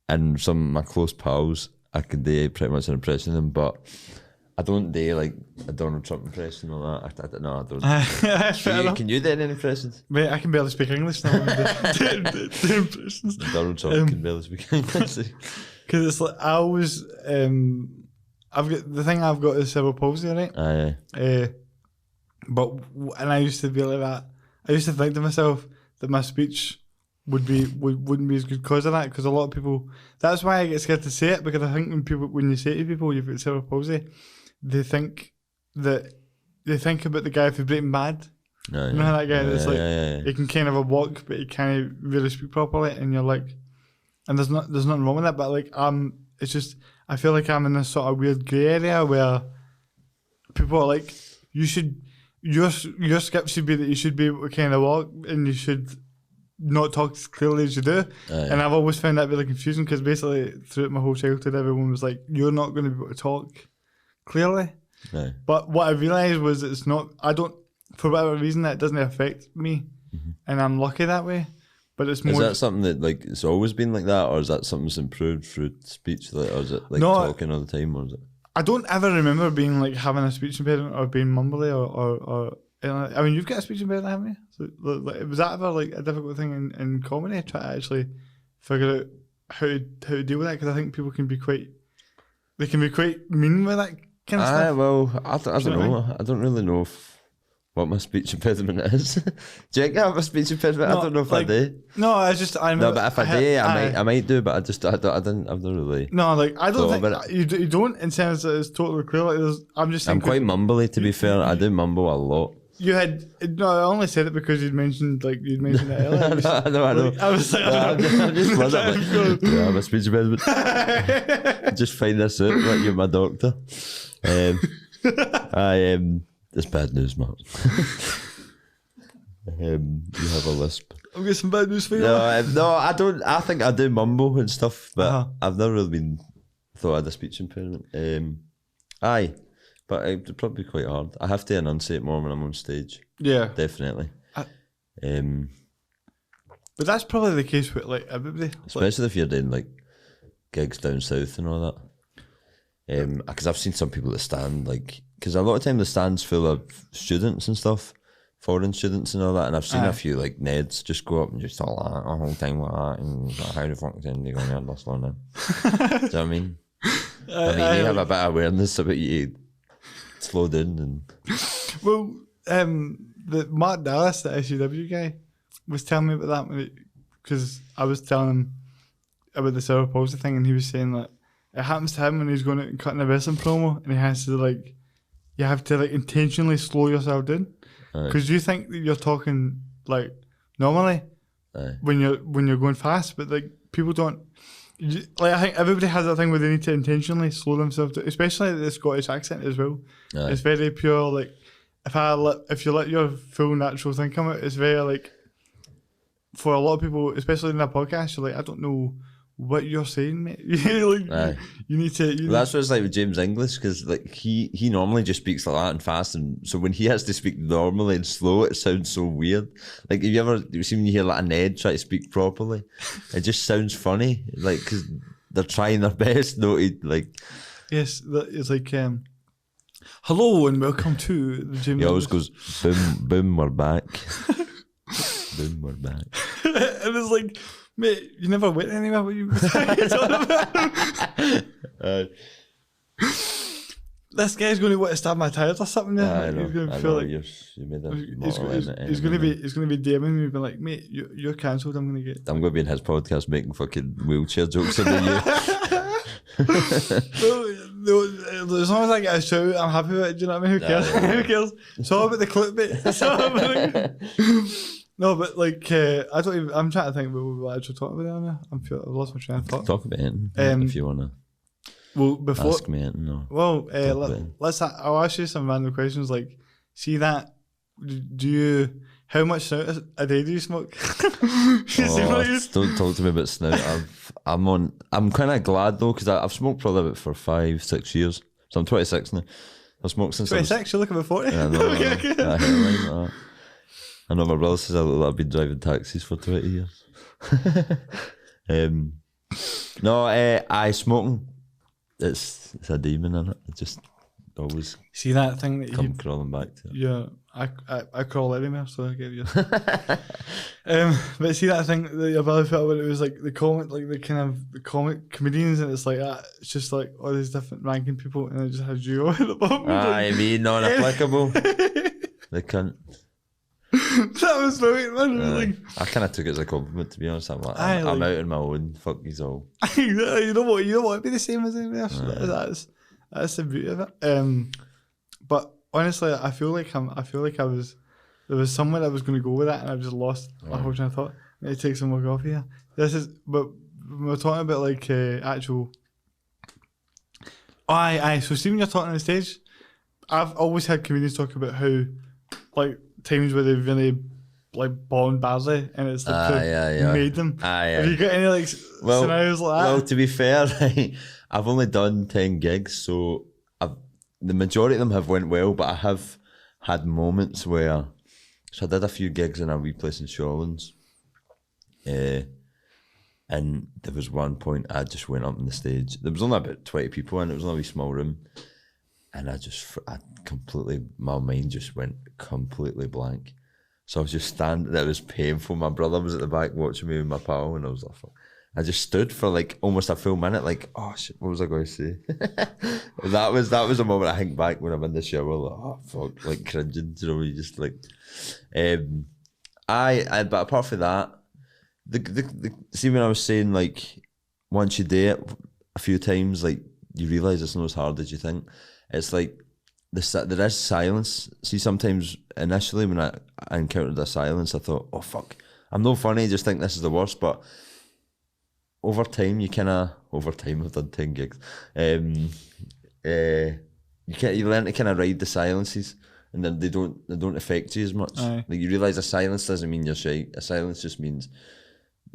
and some of my close pals, I can do pretty much an impression of them, but I don't do like a Donald Trump impression or that. I don't. Can you do any impressions? Mate, I can barely speak English now. do impressions. Donald Trump can barely speak English. Because it's like, I always, I've got is cerebral palsy, right? Aye. And I used to be like that. I used to think to myself that my speech wouldn't be as good because of that, because a lot of people, that's why I get scared to say it, because I think when you say to people you've got cerebral palsy, they think about the guy from Breaking Bad. You know how that guy that's he can kind of walk but he can't really speak properly, and you're like, and there's nothing wrong with that, but like it's just, I feel like I'm in this sort of weird grey area where people are like, your script should be that you should be able to kind of walk and you should not talk as clearly as you do. And I've always found that really confusing, because basically throughout my whole childhood everyone was like, you're not going to be able to talk clearly. But what I realised was it's not, for whatever reason, that doesn't affect me, and I'm lucky that way. But it's more. Is that something that like it's always been like that, or is that something that's improved through speech, or is it like talking all the time, or is it? I don't ever remember being like having a speech impediment or being mumbly or I mean, you've got a speech impediment, haven't you? So, like, was that ever like a difficult thing in comedy, try to actually figure out how to deal with that? Because I think people can be quite mean with that kind of stuff. Well, I don't know. I don't really know what my speech impediment is. Do you think I have a speech impediment? No, I don't know if like, I do. No, I just No, but if I do, I might do. But I've not really. No, like I don't think you don't, in sense that it's totally clear. Like I'm quite mumbly, to be fair. I do mumble a lot. I only said it because you'd mentioned that earlier. I know. I was like, I'm just buzzing. I have a speech impediment. Just find this out, like you're my doctor. It's bad news, Mark. You have a lisp. I've got some bad news for you. No, I don't. I think I do mumble and stuff, but I've never really thought I had a speech impairment. But it'd probably be quite hard. I have to enunciate more when I'm on stage. Yeah, definitely. But that's probably the case with like everybody, especially if you're doing like gigs down south and all that. Because I've seen some people that stand like, because a lot of time the stand's full of students and stuff, foreign students and all that, and I've seen a few like Neds just go up and just talk like a whole time like that, and like, how the fuck then they going to slow down? Do you know what I mean? You have a bit of awareness about you. Slow down and. Well, the Mark Dallas, the SUW guy, was telling me about that, because I was telling him about the cerebral palsy thing, and he was saying that it happens to him when he's going out and cutting a wrestling promo, and he has to like, you have to like intentionally slow yourself down, because you think that you're talking like normally when you're going fast, but like people don't. Like I think everybody has that thing where they need to intentionally slow themselves down, especially the Scottish accent as well. It's very pure. Like if you let your full natural thing come out, it's very like, for a lot of people, especially in a podcast, you're like, I don't know what you're saying, mate. You need to. That's what it's like with James English, because like he normally just speaks like that and fast, and so when he has to speak normally and slow, it sounds so weird. Like, have you ever seen when you hear like a Ned try to speak properly? It just sounds funny, like, because they're trying their best not to like. Yes, it's like hello and welcome to the James. He always goes boom, boom, we're back. Boom, we're back. And it's like, mate, you never went anywhere. What you this guy's going to want to stab my tires or something. I know. He's going to feel like you made a he's going to be DMing me, being like, mate, you're cancelled. I'm going to be in his podcast making fucking wheelchair jokes about you. No, as long as I get a shout, I'm happy with it. Do you know what I mean? Who cares? Who cares? It's all about the clip bit. No, but like, I don't even. I'm trying to think about what we're actually talking about there. I've lost my train of thought. Talk about it if you wanna. Well, before ask me anything. No. Well, I'll ask you some random questions. Like, see that? Do you? How much snout a day do you smoke? Don't talk to me about snout. I'm kind of glad though, because I've smoked probably about for 5-6 years. So I'm 26 now. I've smoked since 26. You're looking about 40. Yeah, I know. I know my brother says I've been driving taxis for 20 years. I smoking. It's a demon in it. It just always see that thing that come crawling back to it. Yeah, I crawl anywhere, so I get you. But see that thing that your brother felt when it was like the comic, like the comic comedians, and it's like that. It's just like all these different ranking people, and it just has you over the bottom. I mean, non-applicable. The cunt. That was brilliant, man. I kind of took it as a compliment, to be honest. I'm like, I'm out on my own. Fuck these all. You don't want to be the same as anyone else. That's the beauty of it. But honestly, I feel like there was somewhere I was going to go with that, and I just lost my whole train of thought. Maybe take some more coffee here. But we're talking about like actual. So see when you're talking on the stage, I've always had comedians talk about how like times where they've really like bombed badly, and it's like made them. Have you got any like scenarios like that? Well, to be fair, I've only done 10 gigs, so the majority of them have went well, but I have had moments where, so I did a few gigs in a wee place in Shawlands, and there was one point I just went up on the stage. There was only about 20 people in it. It was only a wee small room, and my mind just went completely blank. So I was just standing, that was painful. My brother was at the back watching me with my pal, and I was like, fuck. I just stood for like almost a full minute, like, oh shit, what was I going to say? that was a moment I think back when I'm in the shower, like, oh fuck, like cringing, you know, you just like, but apart from that, see when I was saying like, once you do it a few times, like you realise it's not as hard as you think. It's like, there is silence. See, sometimes initially when I encountered a silence, I thought, oh fuck, I'm not funny, I just think this is the worst, but over time, I've done 10 gigs, you learn to kind of ride the silences, and then they don't affect you as much. Aye. Like you realise a silence doesn't mean you're shy. A silence just means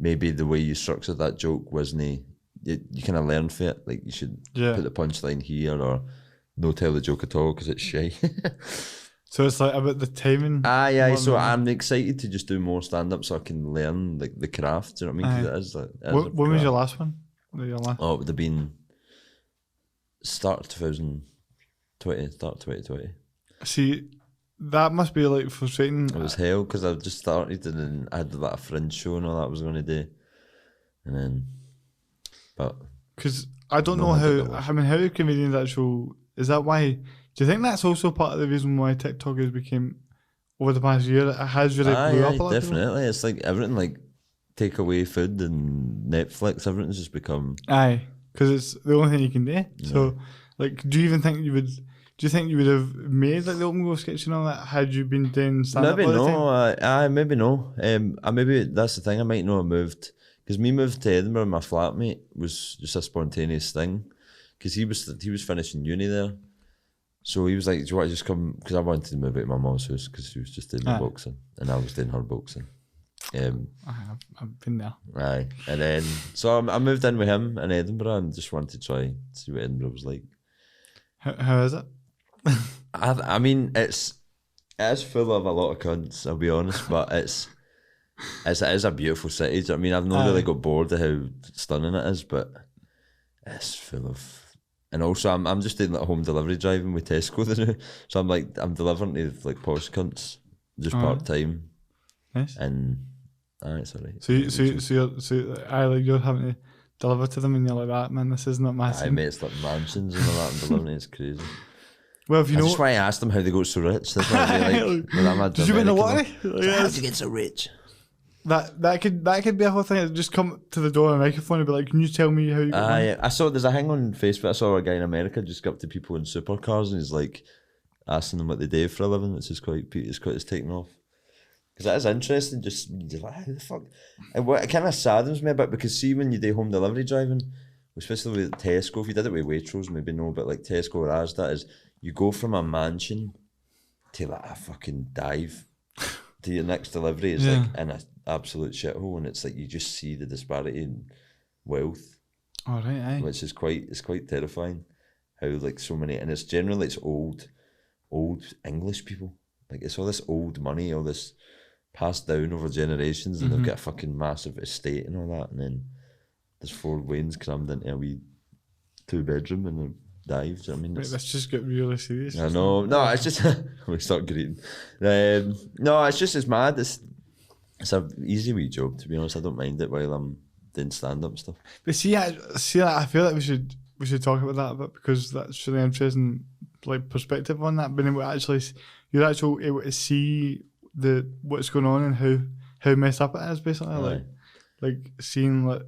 maybe the way you structured that joke wasn't, you kind of learn from it, like you should put the punchline here, or no tell the joke at all because it's shy. So it's like about the timing. So I'm excited to just do more stand-up so I can learn like the craft. Do you know what I mean? 'Cause it is like, when was your last one? It would have been start 2020. See, that must be like frustrating. It was hell because I just started, and then I had like a fringe show and all that I was going to do, and then, but because I don't know how do comedians actually, is that why? Do you think that's also part of the reason why TikTok has became, over the past year, it has really blew up a lot? Definitely. It's like everything, like takeaway food and Netflix, everything's just become... because it's the only thing you can do. Yeah. So, like, do you think you would have made like the open goal sketch and all that had you been doing stand-up? Maybe no. Maybe no. Maybe that's the thing. I might not have moved, because me moved to Edinburgh. My flatmate was just a spontaneous thing, because he was finishing uni there. So he was like, do you want to just come? Because I wanted to move out to my mum's house because she was just doing the boxing and I was doing her boxing. I've been there. Aye. And then, so I moved in with him in Edinburgh and just wanted to try see what Edinburgh was like. How is it? I mean, it is full of a lot of cunts, I'll be honest, but it is a beautiful city. I mean, I've not really got bored of how stunning it is, but it's full of... And also, I'm just doing like home delivery driving with Tesco now. So I'm delivering to like posh cunts just part time. Nice. And sorry. So you're having to deliver to them, and you're like, that man, this is not my scene. Mate, it's like mansions and all that. I'm delivering. It's crazy. Well, if you know, that's why I asked them how they got so rich. That's why they like. Did you win the lottery? How did you get so rich? That could be a whole thing. Just come to the door on a microphone and be like, "Can you tell me how you got money?" I saw there's a thing on Facebook. I saw a guy in America just go up to people in supercars and he's like asking them what they do for a living, which is it's taken off. Because that is interesting. Just you're like, how the fuck? And what it kind of saddens me a bit because see when you do home delivery driving, especially with Tesco, if you did it with Waitrose, maybe no, but like Tesco or Asda, is you go from a mansion to like a fucking dive to your next delivery. It's like in an absolute shithole, and it's like you just see the disparity in wealth. All right, aye. Which is quite terrifying. How like so many, and it's generally old English people. Like it's all this old money, all this passed down over generations, and they've got a fucking massive estate and all that, and then there's 4 Waynes crammed into a wee 2-bedroom and a dive. Do you know what I mean? Wait, let's just get really serious. I know. No, it's just we start greeting. No, it's mad. It's a easy wee job, to be honest. I don't mind it while I'm doing stand-up stuff. But see, I feel like we should talk about that a bit because that's really interesting, like perspective on that. But then you're actually able to see what's going on and how messed up it is, basically. Like seeing like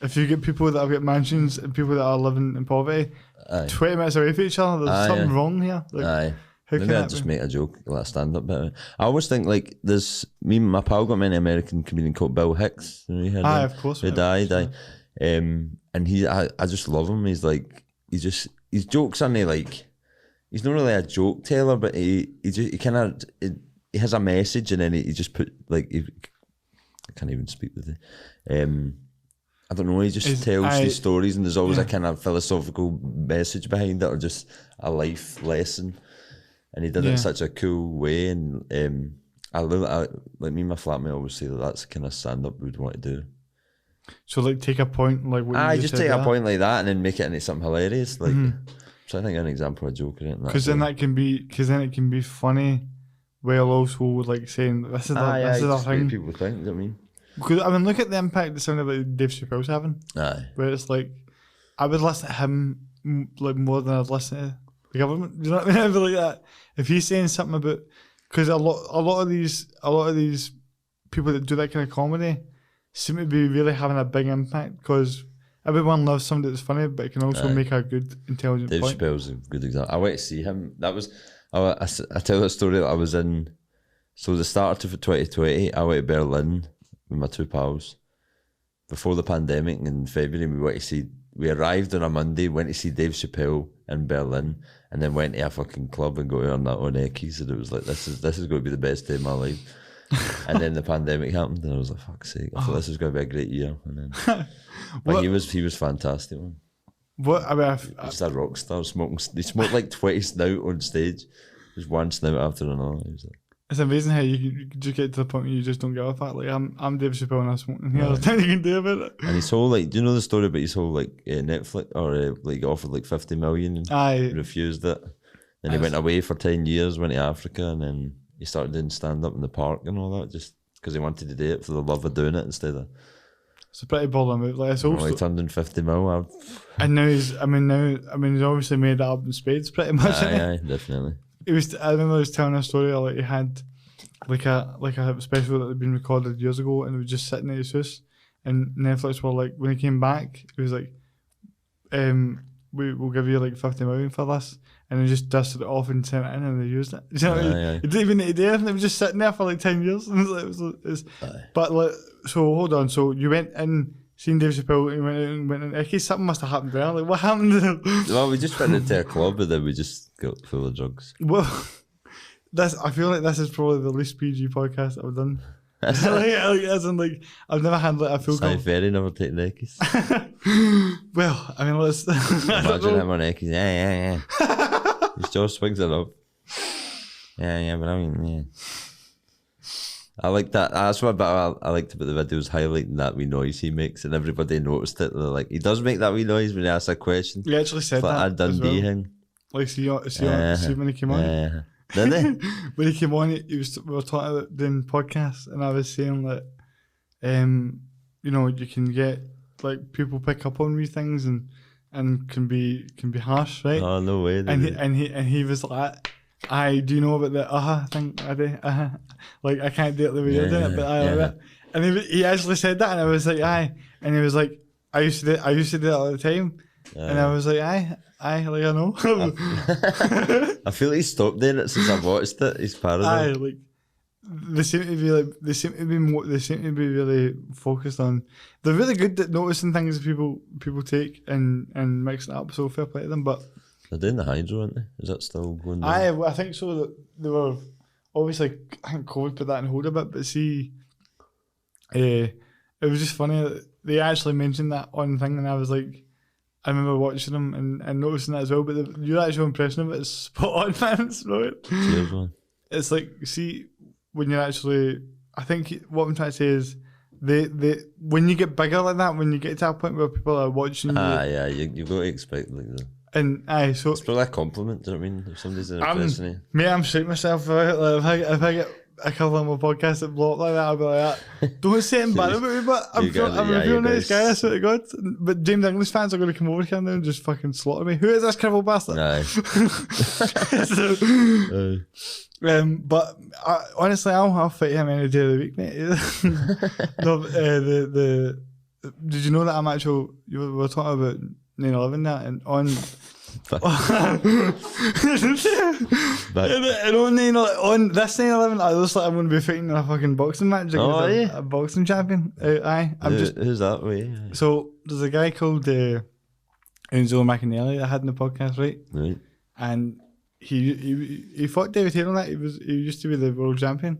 if you get people that have got mansions and people that are living in poverty, 20 minutes away from each other, there's something wrong here. Like, Maybe I just make a joke, like a stand-up bit. I always think like my pal got me an American comedian called Bill Hicks. You know, you heard him? Of course. He died. And I just love him. He's like, his jokes aren't like, he's not really a joke teller, but he has a message, and then he just put like, I can't even speak with it. I don't know, he just tells these stories, and there's always a kind of philosophical message behind it, or just a life lesson. And he did it in such a cool way, and I like me and my flatmate always say that's the kind of stand-up we'd want to do. So like take a point like what you just take a point like that and then make it into something hilarious. Like so I think an example of a joke in it. Because then it can be funny while also like saying this is a thing people think, you know what I mean? Because I mean look at the impact that something like Dave Chappelle's having. Where it's like I would listen to him like more than I'd listen to the government. Do you know what I mean? I'd be like that. If he's saying something about, because a lot of these people that do that kind of comedy seem to be really having a big impact because everyone loves somebody that's funny, but it can also make a good, intelligent point. Dave Chappelle's a good example. I went to see him. That was, I tell that story that I was in, so the start of 2020, I went to Berlin with my 2 pals. Before the pandemic in February, we arrived on a Monday, went to see Dave Chappelle in Berlin, and then went to a fucking club and got on that on Eckies, and it was like, this is going to be the best day of my life. And then the pandemic happened, and I was like, fuck's sake, I thought this was going to be a great year. And then, but he was fantastic, man. What I mean, just a rock star smoking. He smoked like 20 snout on stage, just one snout after another. He was like, it's amazing how you just get to the point where you just don't give a fuck. Like I'm Dave Chappelle and I'm smoking here. There's nothing you can do about it. And his whole like, do you know the story about his whole like Netflix or like offered like 50 million and refused it. Then he went away for 10 years, went to Africa, and then he started doing stand up in the park and all that, just because he wanted to do it for the love of doing it instead of. It's a pretty bold move. Like it's also. He turned in 50 mil. And now he's obviously made that up in spades pretty much. Aye, definitely. I remember he was telling a story like he had like a special that had been recorded years ago, and it was just sitting at his house, and Netflix were like, when he came back, it was like, we'll give you like 50 million for this, and they just dusted it off and sent it in, and they used it. You know what I mean? He didn't even need to do anything. It was just sitting there for like 10 years. But like, so hold on. So you went in, seen Dave Chappelle, and went in Eckies. Something must have happened there. Like, what happened? Well, we just went into a club, and then we just got full of drugs. Well, I feel like this is probably the least PG podcast I've done. I've never had like a full. Simon Ferry never taken Eckies. Well, I mean, let's imagine him on Eckies. Yeah. His jaw swings it up. Yeah, but I mean, yeah. I like that. That's what I liked about the videos, highlighting that wee noise he makes, and everybody noticed it. They're like, he does make that wee noise when he asks a question. He actually said like that. A Dundee thing. Like, see when he came on. Did they? When he came on, we were talking about doing podcasts, and I was saying that, you can get like people pick up on wee things and can be harsh, right? Oh no way! And he was like, do you know about the thing? I do. Like, I can't do it the way you're doing it, but I love it. And he actually said that, and I was like, aye. And he was like, I used to do it all the time. And I was like, aye, like I know. I feel like he's stopped doing it since I've watched it. He's paranoid. Aye, like they seem to be really focused on. They're really good at noticing things people take and mixing it up. So fair play to them. But they're doing the hydro, aren't they? Is that still going down? Aye, I think so. That they were obviously. I think COVID put that on hold a bit, but see, it was just funny that they actually mentioned that on thing, and I was like. I remember watching them and noticing that as well, but your actual impression of it is spot on, man. It's brilliant. Cheers, man. It's like, see, when you're actually, I think what I'm trying to say is, they when you get bigger like that, when you get to a point where people are watching you. Yeah, you've got to expect like that. And so it's probably a compliment, do you know what I mean? If somebody's an impression of you. Mate, I'm shitting myself about it. Like, if I get a couple of my podcasts that blow up like that, I'll be like that. Don't say anything bad about me, but I'm a real nice guy, I swear to God. But James English fans are going to come over here now and just fucking slaughter me. Who is this crippled bastard? But honestly, I'll fight him any day of the week, mate. No, did you know that we were talking about 9/11 that and on. And on this 9/11, I looks like I'm going to be fighting in a fucking boxing match against a boxing champion. Who's that way? So there's a guy called Enzo McAnally that I had in the podcast, right? And he fought David Hale on that. He used to be the world champion,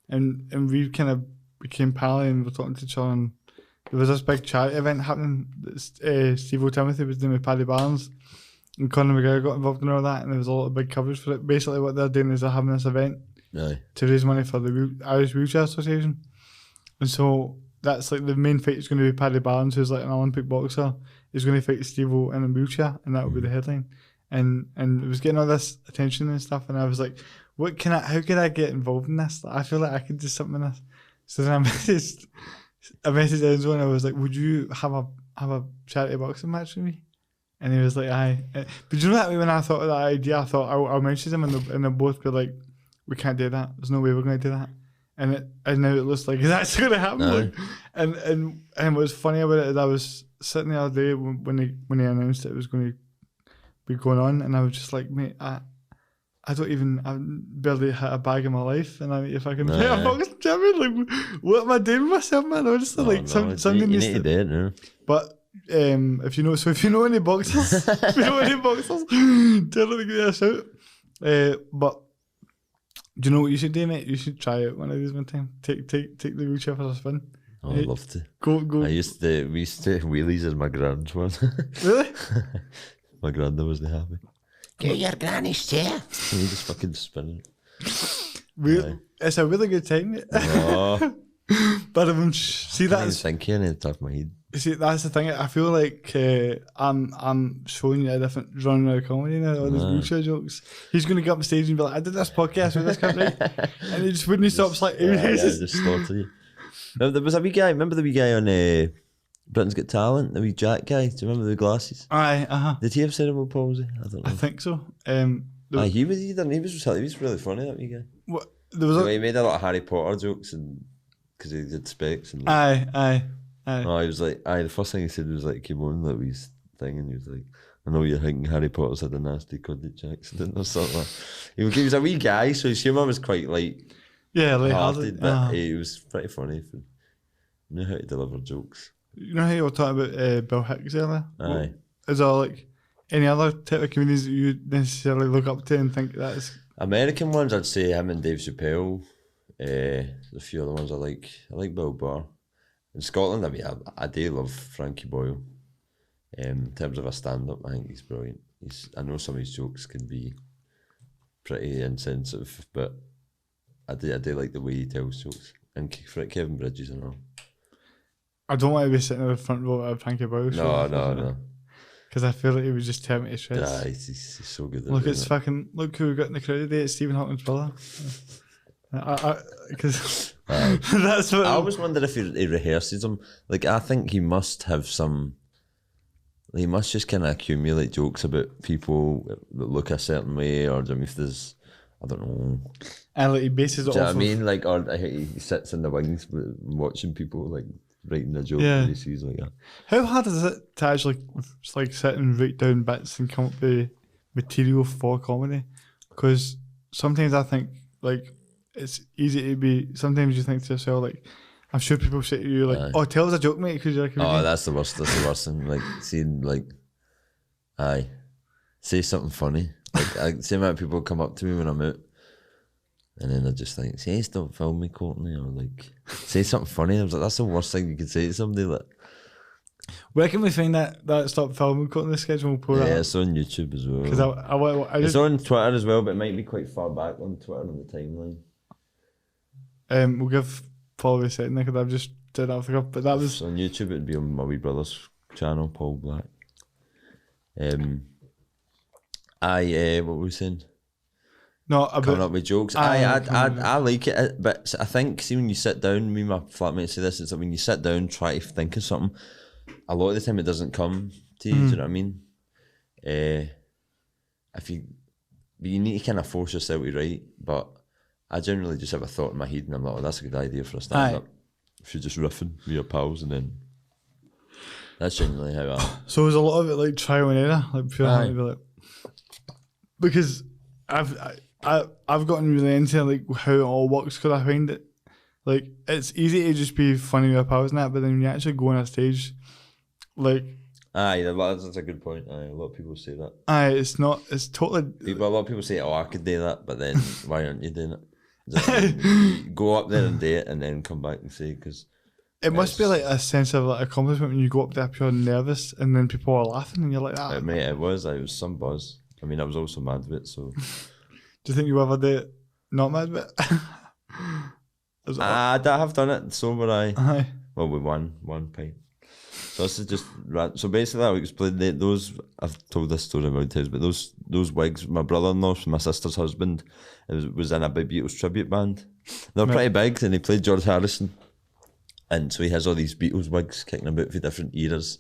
and we kind of became pally and we're talking to each other. And there was this big charity event happening. Steve O'Timothy was doing with Paddy Barnes. And Conor McGregor got involved in all that, and there was a lot of big coverage for it. Basically, what they're doing is they're having this event to raise money for the Irish Wheelchair Association. And so that's like the main fight is going to be Paddy Barnes, who's like an Olympic boxer. He's going to fight Steve-O in a wheelchair, and that will be the headline. And it was getting all this attention and stuff, and I was like, how could I get involved in this? I feel like I could do something in this. So then I messaged Enzo, and I was like, would you have a charity boxing match with me? And he was like, aye. But you know that when I thought of that idea, I thought I'll mention them and they'll both be like, we can't do that. There's no way we're going to do that. And now it looks like it's actually going to happen. No. Like, and what's funny about it is I was sitting the other day when he announced it was going to be going on, and I was just like, mate, I barely hit a bag in my life, and I need to fucking play a boxing champion. Like, what am I doing with myself, man? Honestly, something needs to do it. No. But if you know any boxers, tell them to give me a shout. But do you know what you should do, mate? You should try it one of these one time. Take the wheelchair for a spin. Oh, I'd love to. Go. We used to wheelies as my grand's one. Really? My granda wasn't happy. Get your granny's chair. And you just fucking spin it. It's a really good time, mate. Oh. But see that. I was thinking in the top of my head. See, that's the thing. I feel like I'm showing you a different genre of comedy now. All these wheelchair jokes. He's going to get up on stage and be like, "I did this podcast with this guy," right? And he just wouldn't stop. Like, just slaughtered you. No, there was a wee guy. Remember the wee guy on Britain's Got Talent? The wee Jack guy. Do you remember the glasses? Aye. Did he have cerebral palsy? I don't know. I think so. He was really funny, that wee guy. What there was? He made a lot of Harry Potter jokes and because he did specs and. Aye. Oh, he was like, the first thing he said was like, came on that wee thing, and he was like, I know you're thinking Harry Potter's had a nasty Quidditch accident or something. He was a wee guy, so his humour was quite light-hearted, but he was pretty funny. He knew how to deliver jokes. You know how you were talking about Bill Hicks earlier? Aye. Is there like any other type of comedians that you necessarily look up to and think that's... American ones, I'd say him and Dave Chappelle. A few other ones I like Bill Burr. In Scotland, I do love Frankie Boyle. In terms of a stand-up, I think he's brilliant. I know some of his jokes can be pretty insensitive, but I do like the way he tells jokes. And Kevin Bridges and all. I don't want to be sitting in the front row of Frankie Boyle. No. Because I feel like he was just tear me to shreds. Yeah, he's so good. Look, look who we got in the crowd today. It's Stephen Hawking's brother. Because that's what I always wonder if he rehearses them. Like, I think he must have he must just kind of accumulate jokes about people that look a certain way, or if there's I don't know. And like he bases it Do you know off what I of- mean? Like, or he sits in the wings watching people like writing a joke Yeah. and he sees like that. How hard is it to actually just like sit and write down bits and come up with material for comedy? Because sometimes I think like it's easy to be. Sometimes you think to yourself like, I'm sure people say to you like, Aye. "Oh, tell us a joke, mate," because you're like, Oh, that's the worst. That's the worst thing. Like seeing like, say something funny. Like I see amount of people come up to me when I'm out, and then they're just like, "Say, don't film me, Courtney," or like, "Say something funny." I was like, "That's the worst thing you could say to somebody." Like, where can we find that stop filming cut in the schedule? We'll pull yeah, that it's on YouTube as well. because I It's just on Twitter as well, but it might be quite far back on Twitter on the timeline. we'll give Paul a second because I've just did that off the cuff, but that was So on YouTube, it'd be on my wee brother's channel, Paul Black. What were we saying? not Coming about up with jokes. Aye, I like it, but I think, see, when you sit down, me and my flatmate say this, it's like when you sit down, try to think of something, a lot of the time it doesn't come to you, do you know what I mean? If you need to kind of force yourself to write, but I generally just have a thought in my head and I'm like, oh, that's a good idea for a stand-up. If you're just riffing with your pals, and then that's generally how So there's a lot of it like trial and error, like pure Aye. to be like, because I've gotten really into like how it all works because I find it like it's easy to just be funny with your pals and that, but then when you actually go on a stage, like that's a good point. A lot of people say that. it's totally A lot of people say, oh, I could do that, but then why aren't you doing it? You go up there and do it and then come back and say, because it must be like a sense of like accomplishment when you go up there pure nervous and then people are laughing and you're like, mate, it was some buzz. I mean, I was also mad with it, so do you think you ever did it not mad with it? I have done it sober. Aye. Well, with one pint. So this is just so basically I'll explain those. I've told this story about times, but those wigs, my brother-in-law, my sister's husband, was in a big Beatles tribute band. They're pretty big, and he played George Harrison, and so he has all these Beatles wigs kicking about for different eras.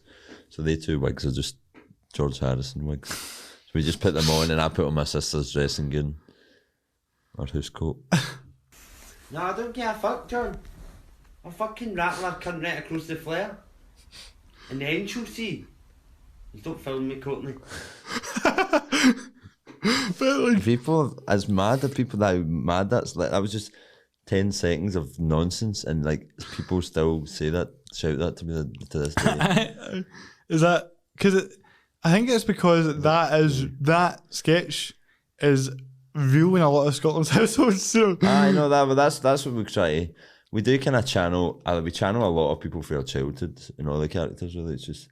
So they two wigs are just George Harrison wigs. So we just put them on, and I put on my sister's dressing gown or house coat. No, I don't give a fuck, John. A fucking rattler come right across the flare. And then she'll see. You don't film me, Courtney. People as mad at people that are mad, that's like that was just 10 seconds of nonsense, and like people still say that, shout that to me to this day. Is that because I think it's because that sketch is real in a lot of Scotland's households. So I know that, but that's what we try. We do kind of channel. We channel a lot of people for our childhood in all the characters. Really, it's just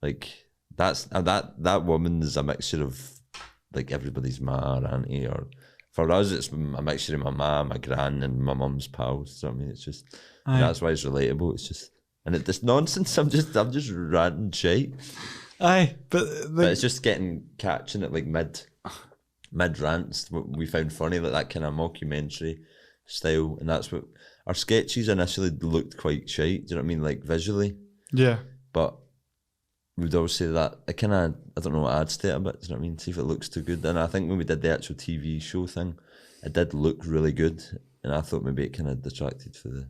like that woman is a mixture of like everybody's ma or auntie, or for us it's a mixture of my ma, my gran, and my mum's pals. So I mean, it's just that's why it's relatable. It's just it's nonsense. I'm just ranting shit. Aye, but it's just catching it like mid rants. What we found funny, like that kind of mockumentary style, and that's what our sketches initially looked quite shite. Do you know what I mean? Like visually, yeah. But we'd always say that it kind of, I don't know, adds to it a bit. Do you know what I mean? See if it looks too good. And I think when we did the actual TV show thing, it did look really good, and I thought maybe it kind of detracted for the.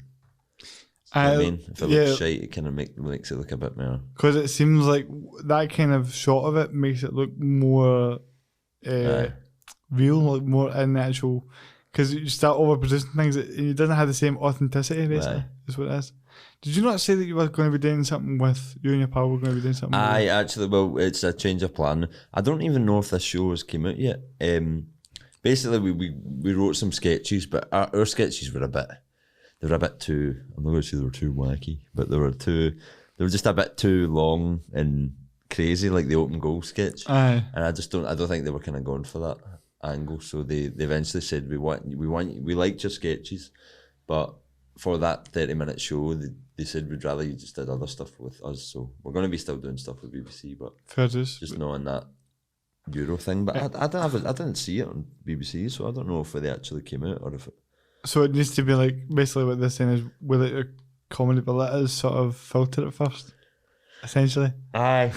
You know what I mean, if it looks shite, it kind of makes it look a bit more. Because it seems like that kind of shot of it makes it look more real, like more in the actual. Because you start overproducing things, and it doesn't have the same authenticity. Basically, is what it is. Did you not say that you were going to be doing something with you and your pal? Were going to be doing something? Well, it's a change of plan. I don't even know if this show has came out yet. Basically, we wrote some sketches, but our sketches were a bit too. I'm not going to say they were too wacky, but they were just a bit too long and crazy, like the open goal sketch. Aye. And I don't think they were kind of going for that angle. So they eventually said we liked your sketches, but for that 30-minute show, they said we'd rather you just did other stuff with us. So we're going to be still doing stuff with BBC, but just not on that Euro thing. But I didn't see it on BBC, so I don't know if they actually came out or if it. So it needs to be like basically what they're saying is with it a comedy, but let us sort of filter it first, essentially. Aye.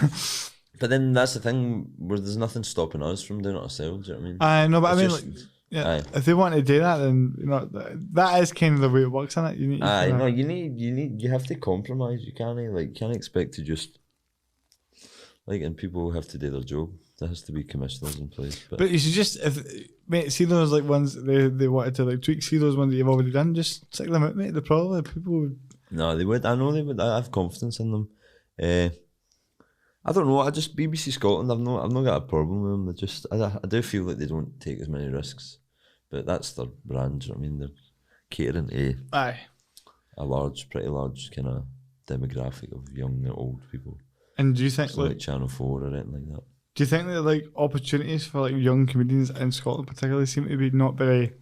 But then that's the thing where there's nothing stopping us from doing it ourselves. Do you know what I mean? I know, but It's I mean, just, like, Yeah, Aye. if they want to do that, then that is kind of the way it works, isn't it? You need to you have to compromise. You can't expect to just and people have to do their job. There has to be commissioners in place. But you should just see those ones they wanted to tweak. See those ones that you've already done. Just stick them out, mate. They probably people would. No, they would. I know they would. I have confidence in them. I don't know. I just BBC Scotland. I've not got a problem with them. They just I do feel like they don't take as many risks, but that's their brand. You know what I mean, they're catering to pretty large kind of demographic of young and old people. And do you think like Channel 4 or anything like that? Do you think that opportunities for young comedians in Scotland particularly seem to be not very?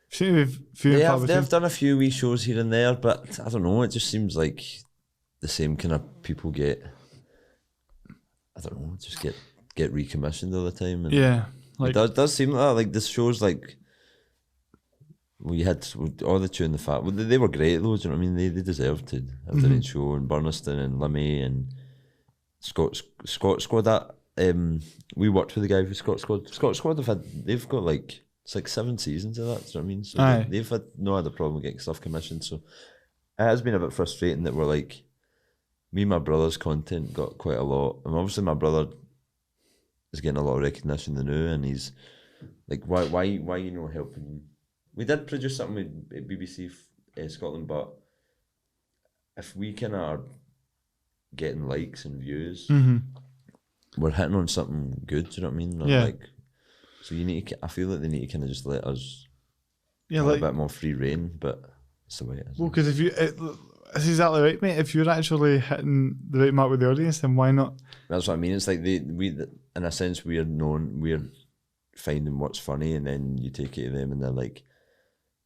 Seem to be few and far between? They've done a few wee shows here and there, but I don't know. It just seems like the same kind of people get. I don't know. Just get recommissioned all the time. And it does seem like that. Like this shows we had all the Chewing the Fat. Well, they were great though. Do you know what I mean? They deserved to have their own show. And Burniston and Limmy and Scott Squad. That we worked with the guy for Scott Squad. Scott Squad they've got it's 7 seasons of that. Do you know what I mean? So they've had no other problem getting stuff commissioned. So it has been a bit frustrating that we're me and my brother's content got quite a lot. And obviously my brother is getting a lot of recognition now, and he's why you know helping him? We did produce something with BBC Scotland, but if we kind of are getting likes and views, we're hitting on something good. Do you know what I mean? Yeah. So you need to. I feel like they need to kind of just let us. Yeah, have a bit more free reign, but it's the way it is. Well, because that's exactly right, mate. If you're actually hitting the right mark with the audience, then why not? That's what I mean. It's like we in a sense we're finding what's funny, and then you take it to them, and they're like,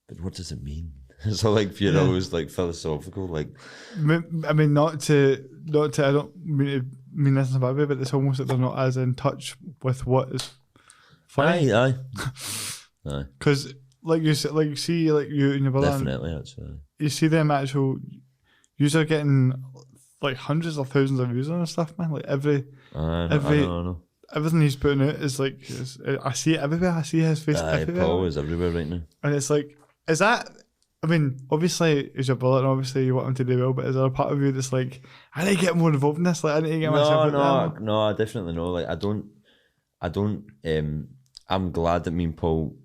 "But what does it mean?" So you're always philosophical, I mean, not to. I don't mean this in a bad way, but it's almost like they're not as in touch with what is funny. Aye. Because you see, you and your brother. Definitely, actually. You see them actual. You're getting hundreds of thousands of views on stuff, man. Every I know. Everything he's putting out is I see it everywhere. I see his face everywhere. Paul is everywhere right now. And it's is that? I mean, obviously, he's your brother, and obviously you want him to do well. But is there a part of you that's I need to get more involved in this? I need to get myself out there. No, I definitely know. I don't. I'm glad that me and Paul.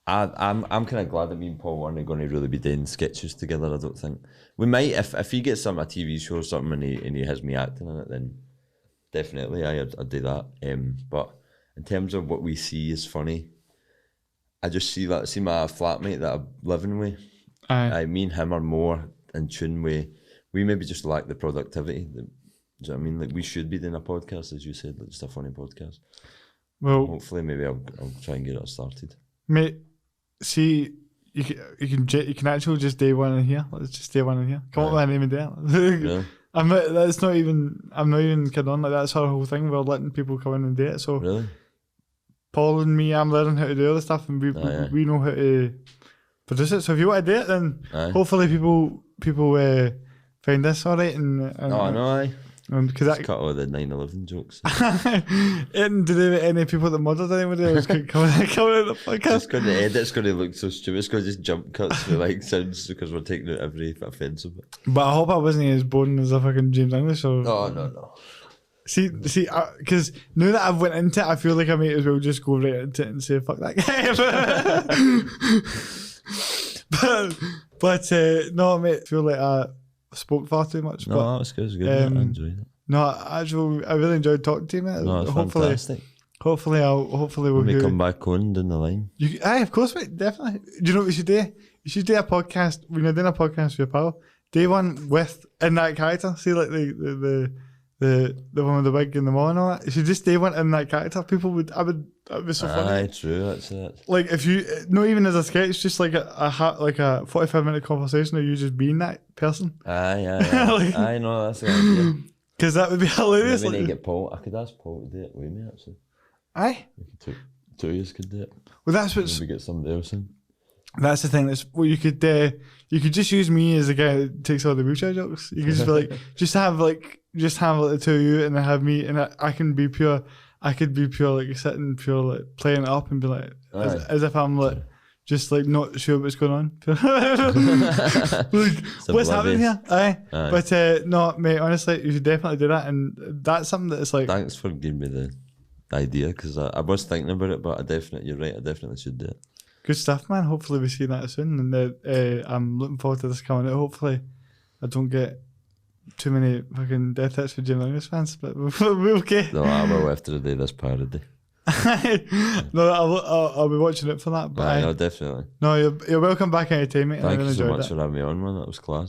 I'm kind of glad that me and Paul aren't going to really be doing sketches together. I don't think we might if he gets a TV show or something and he has me acting in it, then definitely I'd do that. But in terms of what we see as funny, I just see my flatmate that I'm living with. Me and him are more in tune with. We maybe just lack the productivity. Do you know what I mean? We should be doing a podcast, as you said, just a funny podcast. Well, hopefully, maybe I'll try and get it started. Mate, see, you can actually just day one in here. Let's just day one in here. Come up with my name and day. Really? I'm not even kidding on. That's our whole thing. We're letting people come in and do it. So really, Paul and me, I'm learning how to do all the stuff, and we know how to produce it. So if you want to do it, then hopefully people find this alright. Because that cut all the 9/11 jokes. And to do with any people that murdered anybody else coming out of the podcast. It's going to look so stupid. It's going to just jump cuts with sounds because we're taking out every offensive bit. But I hope I wasn't as boring as a fucking James English. Or No. See, because now that I've went into it, I feel like I might as well just go right into it and say fuck that guy. but no, mate, I feel like I spoke far too much. No, that was good. It was good. I enjoyed it. No, actually, I really enjoyed talking to you, mate. No, it's fantastic. Hopefully we'll may come back on down the line. Aye, of course, mate, definitely. Do you know what we should do? You should do a podcast. When you're doing a podcast with your pal, do one in that character. See, the one with the wig and the mall and all that. You should just do one in that character. People would. That'd be so funny. Aye, true. That's it. If you, not even as a sketch, just a 45-minute conversation of you just being that person. Aye. I know, that's the idea. Because that would be hilarious. Maybe get Paul. I could ask Paul to do it with me, actually. Aye. Two of us could do it. Well, that's what's. Maybe get somebody else in. That's the thing. You could just use me as the guy that takes all the wheelchair jokes. You could just be just have the two of you, and then have me, and I can be pure. I could be pure like sitting pure like playing it up and be like as if I'm like just like not sure what's going on. Like, what's happening here? Aye. But no, mate, honestly, you should definitely do that, and that's something that is like. Thanks for giving me the idea, because I was thinking about it, but you're right, I definitely should do it. Good stuff, man. Hopefully we see that soon, and I'm looking forward to this coming out. Hopefully I don't get too many fucking death hits for Jim Longest fans, but we're okay. No, I will after the day this parody. No, I'll be watching it for that. But no, definitely. No, you're welcome back anytime, mate. Thank you so much for having me on, man. That was class.